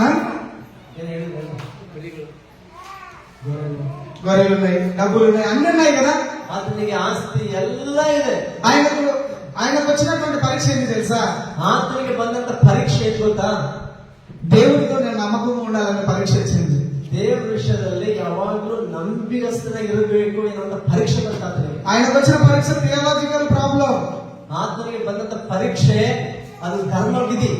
ఆ? ಏನ್ ಹೇಳಿದ್ರು? గొర్రెలు ఉన్నాయి, డబ్బులు ఉన్నాయి, అన్ని ఉన్నాయి కదా. ಆತನಿಗೆ ಆಸ್ತಿ ಎಲ್ಲ ಇದೆ. ఆయనకు వచ్చినటువంటి పరీక్ష ఏంటి తెలుసా? ಆತನಿಗೆ ಬಂದಂತ ಪರೀಕ್ಷೆ ಏನ್ ಗೊತ್ತಾ? దేవుడితో నేను నమ్మకం ఉండాలనే పరీక్ష వచ్చింది. ದೇವರ ವಿಷಯದಲ್ಲಿ ಯಾವಾಗ್ಲೂ ನಂಬಿಗಸ್ತನಾಗಿರಬೇಕು ಎನ್ನುವಂತ ಪರೀಕ್ಷೆ ಬಂತ ಆತನಿಗೆ. ఆయనకు వచ్చిన పరీక్ష థియాలజికల్ ప్రాబ్లం. ಆತನಿಗೆ ಬಂದಂತ ಪರೀಕ್ಷೆ ಅದು ಧರ್ಮ ವಿಧಿ.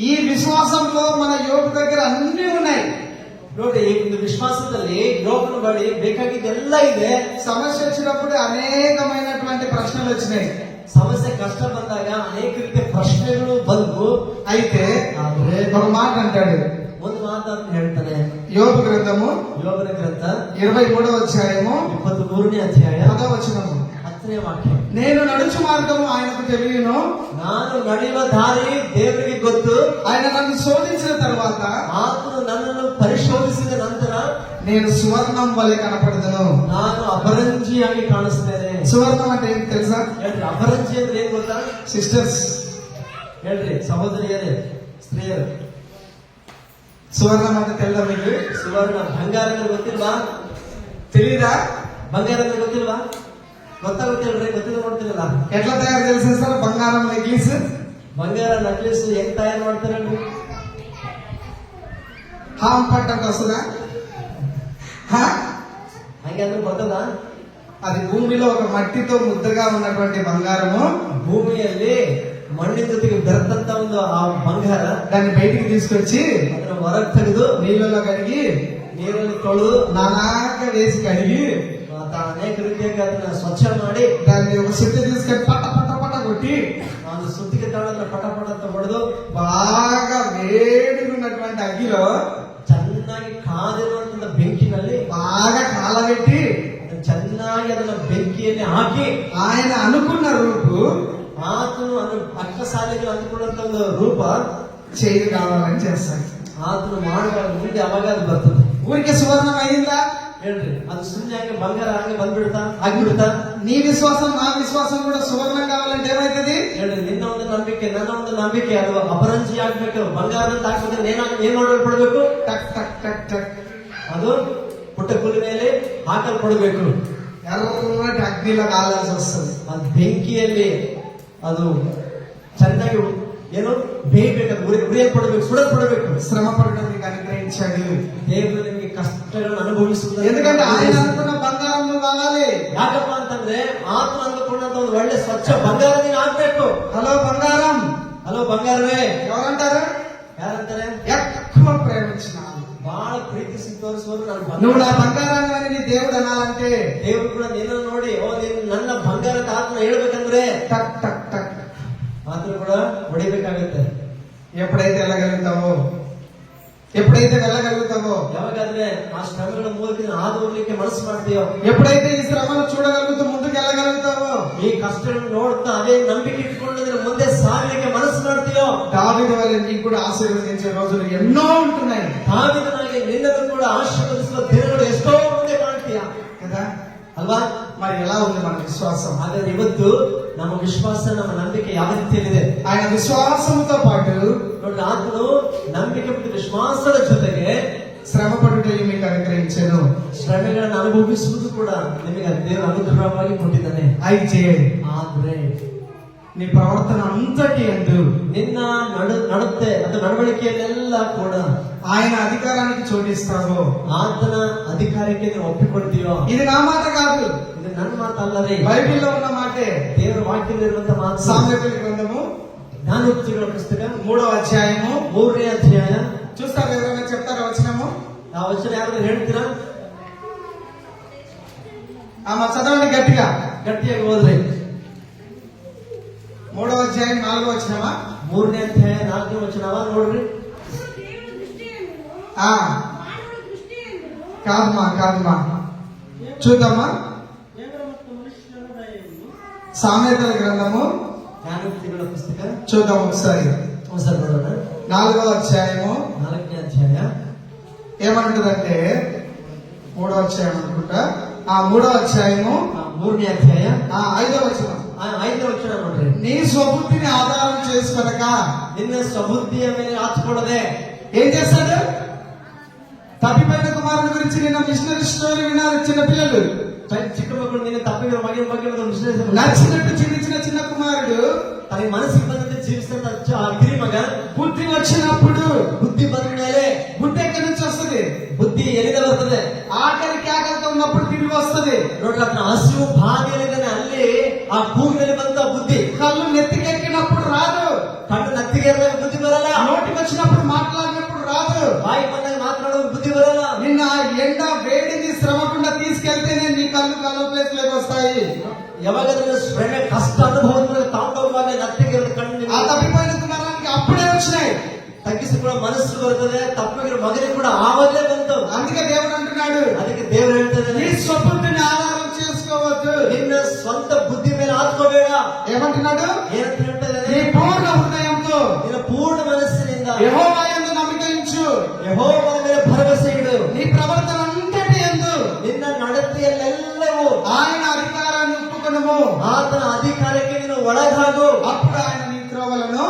ఈ విశ్వాసంలో మన యోబు దగ్గర అన్ని ఉన్నాయి. ನೋಡಿ, ಈ ಒಂದು ವಿಶ್ವಾಸದಲ್ಲಿ ಯೋಬನ ಬಳಿ ಬೇಕಾಗಿದ್ದೆಲ್ಲ ಇದೆ. సమస్య వచ్చినప్పుడు అనేకమైనటువంటి ప్రశ్నలు వచ్చినాయి. ಸಮಸ್ಯೆ ಕಷ್ಟ ಬಂದಾಗ ಅನೇಕ ರೀತಿಯ ಪ್ರಶ್ನೆಗಳು ಬಂದು అయితే ಆದ್ರೆ ఒక మాట అంటాడు, ಒಂದು ಮಾತು ಮಾತನ್ನು ಹೇಳ್ತಾನೆ. యోబు గ్రంథము ಯೋಬನ ಗ್ರಂಥ 23వ అధ్యాయము 23ನೇ ಅಧ್ಯಾಯ 10వ వచనము. 10ನೇ ವಾಕ್ಯ. నేను నడుచు మార్గము ఆయనకు తెలియను, ನಾನು ನಡೆಯುವ ದಾರಿ ದೇವರಿಗೆ ಗೊತ್ತು. ఆయన నన్ను శోధించిన తర్వాత ಆತನು ನನ್ನನ್ನು ಪರಿಶೋಧಿಸಿದ ನಂತರ నేను సువర్ణం వలె కనపడదను. ನಾನು ಅಪರಂಜಿಯಾಗಿ ಕಾಣಿಸ್ತೇನೆ. సువర్ణం అంటే ఏంటి తెలుసా ಹೇಳ್ರಿ, ಅಪರಂಜಿ ಅಂದ್ರೆ ಏನ್ ಗೊತ್ತಾ? సిస్టర్స్? ಹೇಳ್ರಿ ಸಹೋದರಿಯರೇ, ಸ್ತ್ರೀಯರು, సువర్ణం అంటే తెలుసా మీకు? ಸುವರ್ಣ ಬಂಗಾರ ಅಂದ್ರೆ ಗೊತ್ತಿಲ್ವಾ? తెలీదా? ಬಂಗಾರ ಅಂದ್ರೆ ಗೊತ್ತಿಲ್ವಾ? ಗೊತ್ತಾಗುತ್ತಿಲ್ರಿ? ಗೊತ್ತಿಲ್ಲ ನೋಡ್ತಿರಲ್ಲ. ఎట్లా తయారు తెలిసేస్తారు బంగారం నెక్లెస్? ಬಂಗಾರ ನಕ್ಲೆಸ್ ಹೆಂಗ್ ತಯಾರು ಮಾಡ್ತಾರಲ್ರಿ? హామ్ పట్టంత వస్తుందా? హా? ಹಂಗೆ ಅಂದ್ರೆ ಗೊತ್ತದಾ? అది భూమిలో ఒక మట్టితో ముద్దగా ఉన్నటువంటి బంగారము, ಭೂಮಿಯಲ್ಲಿ ಮಣ್ಣಿನ ಜೊತೆಗೆ ಬೆರೆತಂತ ಒಂದು ಆ ಬಂಗಾರ, దాన్ని బయటికి తీసుకొచ్చి ಅದನ್ನ ಹೊರಗೆ ತೆಗೆದು నీళ్ళలో కడిగి ನೀರಲ್ಲಿ ತೊಳೆದು నానాక వేసి కడిగి ಅನೇಕ ರೀತಿಯಾಗಿ ಅದನ್ನ ಸ್ವಚ್ಛ ಮಾಡಿ దాన్ని ఒక సుత్తి తీసుకొని పట్ట పట్ట పట్ట కొట్టి ಒಂದು ಸುತ್ತಿಗೆ ತಗೊಂಡ್ರೆ ಪಟ ಪಟ ಅಂತ ಹೊಡೆದು బాగా వేడిగా ఉన్నటువంటి అగ్గిలో ಚೆನ್ನಾಗಿ ಕಾದಿರುವಂತ ಬೆಂಕಿನಲ್ಲಿ బాగా కాలబెట్టి ಅದನ್ನ ಚೆನ್ನಾಗಿ ಅದನ್ನ ಬೆಂಕಿಯಲ್ಲಿ ಹಾಕಿ ఆయన అనుకున్న రూపు ಆತನು ಅಕ್ಕ ಸಾಲಿಗೆ ಅಂದುಕೊಂಡಂತ ಒಂದು ರೂಪ చేయి కావాలని చేస్తాడు. ಆತನು ಮಾಡುವ ಮುಂದೆ ಅವಾಗ ಅದು ಬರ್ತದೆ. ఊరికే సువర్ణం అయిందా? ಹೇಳ್ರಿ, ಅದು ಸುಮ್ಮನೆ ಹಂಗೆ ಬಂಗಾರ ಹಂಗೆ ಬಂದ್ಬಿಡ್ತಾ ಆಗ್ಬಿಡ್ತಾ? నీ విశ్వాసం నా విశ్వాసం కూడా సువర్ణం కావాలంటే ఏమైతుంది? ಹೇಳ್ರಿ, ನಿನ್ನ ಒಂದು ನಂಬಿಕೆ ನನ್ನ ಒಂದು ನಂಬಿಕೆ ಅದು ಅಪರಂಜಿ ಆಗ್ಬೇಕು. ಬಂಗಾರದ ಹಾಕ್ಬೇಕಂದ್ರೆ ಏನ್ ಮಾಡಲ್ಪಡ್ಬೇಕು? టక్ టక్ టక్ టక్ ಅದು ಪುಟ್ಟ ಕುಲಿ ಮೇಲೆ ಹಾಕಲ್ಪಡಬೇಕು. ఎర్రటి అగ్నిలో కాలాల్సి వస్తుంది. ಅದು ಬೆಂಕಿಯಲ್ಲಿ ಅದು ಚೆನ್ನಾಗಿ ಏನು ಬೇಯಬೇಕು, ಉರಿಯಲ್ಪಡಬೇಕು, ಸುಡಲ್ಪಡಬೇಕು. శ్రమ పడడం నీకు అనుగ్రహించాడు. ದೇವರು ನಿಮಗೆ ಕಷ್ಟಗಳನ್ನು ಅನುಭವಿಸುವುದು. ఎందుకంటే ఆయన అనుకున్న బంగారం నువ్వు కావాలి. ಯಾಕಪ್ಪ ಅಂತಂದ್ರೆ ಆತ್ಮ ಅಂದುಕೊಂಡಂತ ಒಂದು ಒಳ್ಳೆ ಸ್ವಚ್ಛ ಬಂಗಾರ ನೀನು ಆಗ್ಬೇಕು. హలో బంగారం, ಹಲೋ ಬಂಗಾರವೇ, ఎవరంటారు? ಯಾರಂತಾರೆ? ఎక్కువ ప్రేమించిన ಬಹಳ ಪ್ರೀತಿಸಿ ತೋರಿಸುವರು ನಾನು నువ్వు నా బంగారాన్ని అని నీ దేవుడు అనాలంటే ದೇವರು ಕೂಡ ನಿನ್ನನ್ನು ನೋಡಿ, ಓ ನೀನು ನನ್ನ ಬಂಗಾರದ ಆತ್ಮ ಹೇಳ್ಬೇಕಂದ್ರೆ టక్ టక్ టక్ ಆತನು ಕೂಡ ಹೊಡಿಬೇಕಾಗತ್ತೆ. ఎప్పుడైతే వెళ్ళగలుగుతావో, ఎప్పుడైతే వెళ్ళగలుగుతావో, ಯಾವಾಗಾದ್ರೆ ಆ ಶ್ರಮಗಳ ಮೂಲಕ ನೀನು ಹಾದು ಹೋಗ್ಲಿಕ್ಕೆ ಮನಸ್ಸು ಮಾಡ್ತೀಯೋ, ఎప్పుడైతే ఈ శ్రమను చూడగలుగుతూ ముందుకు వెళ్ళగలుగుతావో, ಈ ಕಷ್ಟಗಳನ್ನು ನೋಡ್ತಾ ಅದೇ ನಂಬಿಕೆ ಇಟ್ಕೊಂಡು ನೀನು ಮುಂದೆ ಸಾಗಲಿಕ್ಕೆ ಮನಸ್ಸು ಮಾಡ್ತೀಯೋ, దావీదు వలె నీకు కూడా ఆశీర్వదించే రోజులు ఎన్నో ఉంటున్నాయి ದಾವೀದನಾಗಿ ನಿನ್ನನ್ನು ಕೂಡ ಆಶೀರ್ವದಿಸುವ ದಿನಗಳು ಎಷ್ಟೋ ಮುಂದೆ ಕಾಣ್ತೀಯ కదా. ಅಲ್ವಾ? మరి ఎలా ఉంది మన విశ్వాసం? ಹಾಗಾದ್ರೆ ಇವತ್ತು ನಮ್ಮ ವಿಶ್ವಾಸ, ನಮ್ಮ ನಂಬಿಕೆ ಯಾವ ರೀತಿಯಲ್ಲಿದೆ? ఆయన విశ్వాసంతో పాటు ನೋಡ್ರಿ, ಆತನು ನಂಬಿಕೆ ಮತ್ತು ವಿಶ್ವಾಸದ ಜೊತೆಗೆ శ్రమ పడుటయు మీకు అనుగ్రహించాను. ಶ್ರಮೆಗಳನ್ನು ಅನುಭವಿಸುವುದು ಕೂಡ ನಿಮಗೆ ದೇವರು ಅನುಗ್ರಹವಾಗಿ ಕೊಟ್ಟಿದ್ದಾನೆ. అయితే ಆದ್ರೆ నీ ప్రవర్తన అంతటి యందు ನಿನ್ನ ನಡತೆ ಅಥವಾ ನಡವಳಿಕೆಯಲ್ಲೆಲ್ಲ ಕೂಡ ఆయన అధికారానికి చోటిస్తావో, ಆತನ ಅಧಿಕಾರಕ್ಕೆ ನೀವು ಒಪ್ಪಿಕೊಳ್ತೀಯೋ. ఇది నా మాట కాదు, ಇದು ನನ್ನ ಮಾತಲ್ಲರಿ, బైబిల్లో ఉన్న మాటే. ದೇವರ ವಾಕ್ಯದಲ್ಲಿರುವಂತ ಮಾತು. సామెతల గ్రంథము ಜ್ಞಾನೋಕ್ತಿಗಳ ಪುಸ್ತಕ 3వ అధ్యాయము 3ನೇ ಅಧ್ಯಾಯ. చూస్తారు, ఎవరైనా చెప్తారా వచనము? ಆ ವಚನ ಯಾರು ಹೇಳ್ತೀರಾ? ఆమె చదవండి గట్టిగా. ಗಟ್ಟಿಯಾಗಿ ಹೋದ್ರಿ. 3వ అధ్యాయం 4వ వచనమా? 3ನೇ ಅಧ್ಯಾಯ 4ನೇ ವಚನವ ನೋಡ್ರಿ. ఆ కాదమ్మా చూద్దామా. సామెతల గ్రంథము ಜ್ಞಾನೋಕ್ತಿಗಳ ಪುಸ್ತಕ చూద్దాం ఒకసారి. ಒಂದ್ಸಲ ನೋಡೋಣ. 4వ అధ్యాయము 4ನೇ ಅಧ್ಯಾಯ ఏమంటుందంటే, 3వ అధ్యాయం అనుకుంటా. 3వ అధ్యాయము 3ನೇ ಅಧ್ಯಾಯ 5వ వచనం. 5ನೇ ವಚನ ನೋಡ್ರಿ. నీ స్వబుద్ధిని ఆధారం చేసుకొనక ನಿನ್ನ ಸ್ವಬುದ್ಧಿಯ ಮೇಲೆ ಹಾಚ್ಕೊಳ್ಳದೆ ఏం చేస్తాడు? తప్పిపోయిన కుమారుని గురించి నిన్న మిషనరీ స్టోరీ విన్నారు చిన్నపిల్లలు. ಚಿಕ್ಕ ಮಕ್ಕಳು ನಿನ್ನ ತಪ್ಪಿದ ಮಗಿನ ಬಗ್ಗೆ ಒಂದು ವಿಶ್ಲೇಷಣೆ నచ్చినట్టు చిన్న చిన్న కుమారుడు ತನಗೆ ಮನಸ್ಸಿಗೆ ಬಂದಂತೆ ಜೀವಿಸಿದಂತ ಗಿರಿ ಮಗ బుద్ధి వచ్చినప్పుడు ಬುದ್ಧಿ ಬಂದ ಮೇಲೆ బుద్ధి ఎక్కడి నుంచి వస్తుంది? ಬುದ್ಧಿ ಎಲ್ಲಿಂದ ಬರ್ತದೆ? ఆకలి కేకలతో ఉన్నప్పుడు తిరిగి వస్తుంది. ನೋಡ್ರಿ, ಅದನ್ನ ಹಸಿವು ಬಾಧೆಯಲ್ಲಿದ್ದಾನೆ, ಅಲ್ಲಿ ಆ ಕೂಗಿನಲ್ಲಿ ಬಂದ ಬುದ್ಧಿ. కళ్ళు నెత్తికెక్కినప్పుడు రాదు, ಕಣ್ಣು ನತ್ತಿಗೆದಾಗ ಬುದ್ಧಿ ಬರಲ್ಲ, నోటికి వచ్చినప్పుడు మాట్లాడినప్పుడు రాదు, ಬಾಯಿ ಬಂದಾಗ ಮಾತನಾಡೋ ಬುದ್ಧಿ ಬರಲ್ಲ. నిన్న ఎండ వేడిని శ్రమకుండా తీసుకెళ్తేనే నీ కళ్ళు కలర్ ప్లేస్ లోకి వస్తాయి. ಯಾವಾಗಾದ್ರೂ ಶ್ರಮೆ ಕಷ್ಟ ಅನುಭವ ತಾಂಡವಾಗ ನತ್ತಿಗೆ ಕಣ್ಣು ఆ తప్పిపోయిన కుమారానికి అప్పుడే వచ్చినాయి. ತಗ್ಗಿಸಿಕೊಂಡು ಕೂಡ ಮನಸ್ಸು ಬರ್ತದೆ, ತಪ್ಪಿಗೆ ಮಗನಿಗೆ ಕೂಡ ಆವಾಗಲೇ ಬಂತು. అందుకే దేవుడు అంటున్నాడు, ಅದಕ್ಕೆ ದೇವರು ಹೇಳ್ತಾರೆ, నీ స్వబుద్ధిని ఆధారం చేసుకోవద్దు. ನಿನ್ನ ಸ್ವಂತ ಬುದ್ಧಿ ಮೇಲೆ ಹಾಕೋಬೇಡ. ఏమంటున్నాడు? ಏನಂತ ಹೇಳ್ತಾರೆ? నీ పూర్ణ హృదయంతో ನಿನ್ನ ಪೂರ್ಣ ಮನಸ್ಸಿನಿಂದ యెహోవా యందు నమ్మిక ఉంచు. ಯೆಹೋವನ ಮೇಲೆ ಭರವಸೆ ಇಡು. నీ ప్రవర్తన అంతటి యందు ನಿನ್ನ ನಡತೆಯಲ್ಲೆಲ್ಲವೂ ఆయన అధికారాన్ని ఒప్పుకొనుము. ಆತನ ಅಧಿಕಾರಕ್ಕೆ ನೀನು ಒಳಗಾಗು. అప్పుడు ఆయన నీ త్రోవలను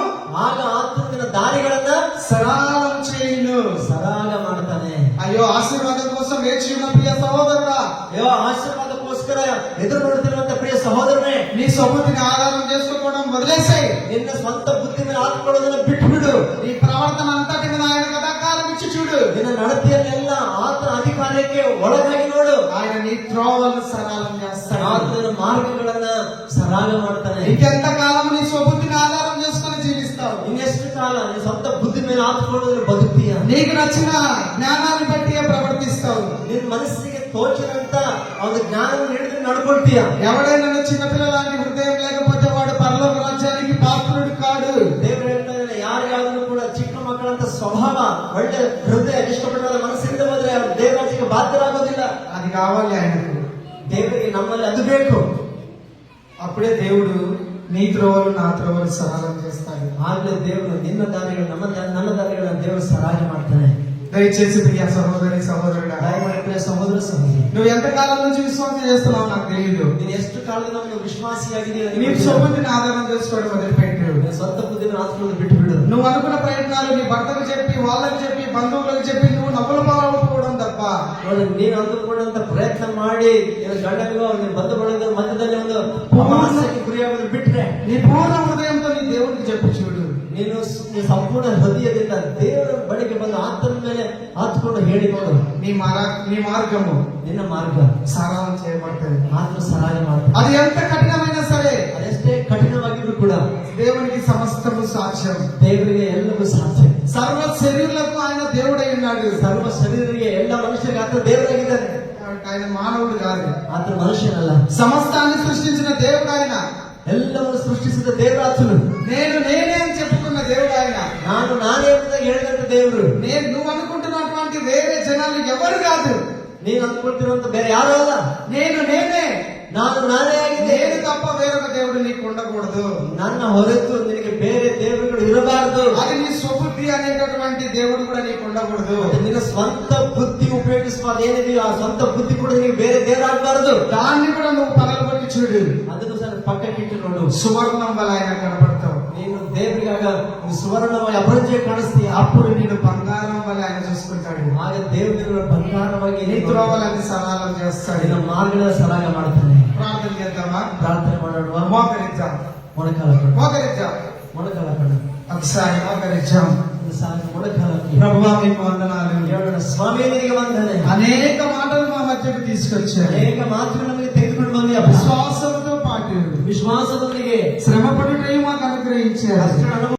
ಆಗ ಆತನ ನಿನ್ನ ದಾರಿಗಳನ್ನ సరళం చేయును. ಸರಾಗ ಮಾಡ್ತಾನೆ. అయ్యో, ఆశీర్వాదం కోసం వేచి ఉన్న ప్రియ సహోదరుడా, ಅಯ್ಯೋ, ಆಶೀರ್ವಾದಕ್ಕೋಸ್ಕರ ಎದುರು ನೋಡ್ತಿರುವಂತ ಪ್ರಿಯ ಸಹೋದರನೇ, నీ స్వబుద్ధిని ఆధారం చేసుకోవడం వదిలేసాయి. ನಿನ್ನ ಸ್ವಂತ ಬುದ್ಧಿ ಮೇಲೆ ಹಾಕೊಳ್ಳೋದನ್ನ ಬಿಟ್ಟುಬಿಡು. నీ ప్రవర్తన అంతటి మీద ఆయన అధికారం ఇచ్చి చూడు. ನಿನ್ನ ನಡತೆಯಲ್ಲೆಲ್ಲ ಆತನ ಅಧಿಕಾರಕ್ಕೆ ಒಳಗಾಗಿ ನೋಡು. ఆయన నీ త్రోవలను సరళం చేస్తాడు. ಆತನ ಮಾರ್ಗಗಳನ್ನ ಸರಾಗ ಮಾಡ್ತಾನೆ. ఇంకెంత కాలం నీ స్వబుద్ధిని ఆధారం చేసుకొని జీవిస్తావు? ಇನ್ನೆಷ್ಟು ಕಾಲ ನಿನ್ನ ಸ್ವಂತ ಬುದ್ಧಿ ಮೇಲೆ ಹಾಕೊಳ್ಳೋದ್ರ ಬದುಕ್ತೀಯ? నీకు నచ్చిన జ్ఞానాన్ని బట్టి ప్రవర్తిస్తావు. ನಿನ್ನ ಮನಸ್ಸಿಗೆ ತೋಚಿದಂತ ಒಂದು ಜ್ಞಾನವನ್ನು ಹಿಡಿದು ನಡ್ಕೊಳ್ತೀಯ. ఎవడైనా చిన్నపిల్లలాంటి హృదయం లేకపోతే వాడు పరలోక రాజ్యానికి పాత్రుడు కాడు. ದೇವರು ಹೇಳ್ತಾ ಇದ್ದಾನೆ, ಯಾರಿಗಾದ್ರೂ ಕೂಡ ಚಿಕ್ಕ ಮಕ್ಕಳಂತ ಸ್ವಭಾವ, ಒಳ್ಳೆ ಹೃದಯ, ಇಷ್ಟಪಟ್ಟ ಮನಸ್ಸಿಂದ ಹೋದ್ರೆ ಅವರು ದೇವರಾಜ್ಯಕ್ಕೆ ಬಾಧ್ಯರಾಗೋದಿಲ್ಲ. అది కావాలి ఆయనకు. ದೇವರಿಗೆ ನಮ್ಮಲ್ಲಿ ಅದು ಬೇಕು. అప్పుడే దేవుడు నీ త్రోవలు నా త్రోవలు సరళం చేస్తాడు. ಆಗ್ಲೇ ದೇವರು ನಿನ್ನ ದಾರಿಗಳು ನನ್ನ ದಾರಿಗಳನ್ನ ದೇವರು ಸರಾಗ ಮಾಡ್ತಾನೆ. దయచేసి ప్రియ సహోదరి సహోదరుడా, ದಯಮಾಡಿ ಪ್ರಿಯ ಸಹೋದರ ಸಹೋದರಿ, నువ్వు ఎంత కాలం నుంచి విశ్వాసం చేస్తున్నావు నాకు తెలియదు. ನೀನು ಎಷ್ಟು ಕಾಲದಿಂದ ಒಂದು ವಿಶ್ವಾಸಿಯಾಗಿದ್ದೀಯ? నీ స్వబుద్ధిని ఆధారం చేసుకోవడం వదిలిపెట్టు. ನಿನ್ನ ಸ್ವಂತ ಬುದ್ಧಿನ ಹಾಕೊಳ್ಳೋದು ಬಿಟ್ಟು ಬಿಡು. నువ్వు అనుకున్న ప్రయత్నాలు నీ భర్తకు చెప్పి, వాళ్ళకి చెప్పి, బంధువులకు చెప్పి నువ్వు నవ్వుల పాలవుకోవడం తప్ప, ನೋಡಿ, ನೀನು ಅಂದುಕೊಂಡಂತ ಪ್ರಯತ್ನ ಮಾಡಿ ನಿನ್ನ ಗಂಡನಿಗೋ ನಿನ್ನ ಬಂಧು ಬಳಗದ ಮಧ್ಯದಲ್ಲಿ ಒಂದು ಅಪಹಾಸ್ಯಕ್ಕೆ ಗುರಿಯಾಗೋದು ಬಿಟ್ರೆ, నీ పూర్ణ హృదయంతో నీ దేవుడికి చెప్పి చూడు. ನೀನು ಸಂಪೂರ್ಣ ಹೃದಯದಿಂದ ದೇವರ ಬಳಿಗೆ ಬಂದು ಆತನ ಮೇಲೆ ಹಾತ್ಕೊಂಡು ಹೇಳಿ ನೋಡು. నీ మార్గము ನಿನ್ನ ಮಾರ್ಗ సరళం చేయబడుతుంది. ಆತನು ಸರಾಗ ಮಾಡ್ತಾನೆ. అది ఎంత కఠినమైనా సరే ಅದೆಷ್ಟೇ ಕಠಿಣವಾಗಿದ್ರು ಕೂಡ దేవునికి సమస్తము సాధ్యం. ದೇವರಿಗೆ ಎಲ್ಲವೂ ಸಾಧ್ಯ. సర్వ శరీరులకు ఆయన దేవుడై ఉన్నాడు. ಸರ್ವ ಶರೀರರಿಗೆ ಎಲ್ಲ ಮನುಷ್ಯರಿಗೆ ಆತ ದೇವರಾಗಿದ್ದಾನೆ. ఆయన మానవుడు కాదు, ಆತ ಮನುಷ್ಯನಲ್ಲ. సమస్తాన్ని సృష్టించిన దేవుడు ఆయన. ಎಲ್ಲವನ್ನು ಸೃಷ್ಟಿಸಿದ ದೇವರಾತನು. నేనే అని చెప్పుకున్న దేవుడు ఆయన. ನಾನೇ ಅಂತ ಹೇಳಿದಂತ ದೇವರು. నువ్వు అనుకుంటున్నటువంటి వేరే జనాలు ఎవరు కాదు. ನೀನು ಅಂದ್ಕೊಳ್ತಿರುವಂತ ಬೇರೆ ಯಾರು ಅಲ್ಲ. నేనే ನಾನೇ ಆಗಿದೆ. నేను తప్ప వేరొక దేవుడు నీకు ఉండకూడదు. ನನ್ನ ಹೊರತು ನಿನಗೆ ಬೇರೆ ದೇವರುಗಳು ಇರಬಾರದು. అది నీ స్వబుద్ధి అనేటటువంటి దేవుడు కూడా నీకు ఉండకూడదు. ನಿನ್ನ ಸ್ವಂತ ಬುದ್ಧಿ ಉಪಯೋಗಿಸುವಾಗ ಏನಿದೆಯೋ ಆ ಸ್ವಂತ ಬುದ್ಧಿ ಕೂಡ ನಿನಗೆ ಬೇರೆ ದೇವರಾಗಬಾರದು. దాన్ని కూడా నువ్వు పగలగొట్టి చూడు. ಅದನ್ನು ಸಹ ಪಕ್ಕಕ್ಕಿಟ್ಟು ನೋಡು. సువర్ణం వల్ల ఆయన కనబడతావు. ನೀನು ದೇವರಿಗಾಗ ಸುವರ್ಣವಾಗಿ ಅಪರಂಜಿಗೆ ಕಾಣಿಸ್ತೀಯ. అప్పుడు నేను బంగారం వల్ల ఆయన చూసుకుంటాడు. ಆಗ ದೇವರು ಬಂಗಾರವಾಗಿ నీ త్రోవలని సరళం చేస్తాడు. ನಿನ್ನ ಮಾರ್ಗಗಳ ಸರಾಗ ಮಾಡ್ತಾನೆ. ప్రార్థన చేద్దామా? ಪ್ರಾರ್ಥನೆ ಮಾಡೋಣ. మోకరిద్దాం. ಮೊಣಕಾಲ ಕಣ ఒకసారి మోకరిద్దాం. ಮೊಣಕಾಲ ప్రభువా మీకు వందనాలు. ಹೇಳೋಣ, ಸ್ವಾಮಿ ನಿನಗೆ ವಂದನೆ. అనేక మాటలు మా మధ్యకు తీసుకొచ్చారు. ಅನೇಕ ಮಾತುಗಳು ನಮಗೆ ತೆಗೆದುಕೊಂಡು ಬಂದಿ. విశ్వాసంతో పాటు ವಿಶ್ವಾಸದೊಂದಿಗೆ శ్రమపడుటయు మాకు అనుగ్రహించారు. ಕಷ್ಟ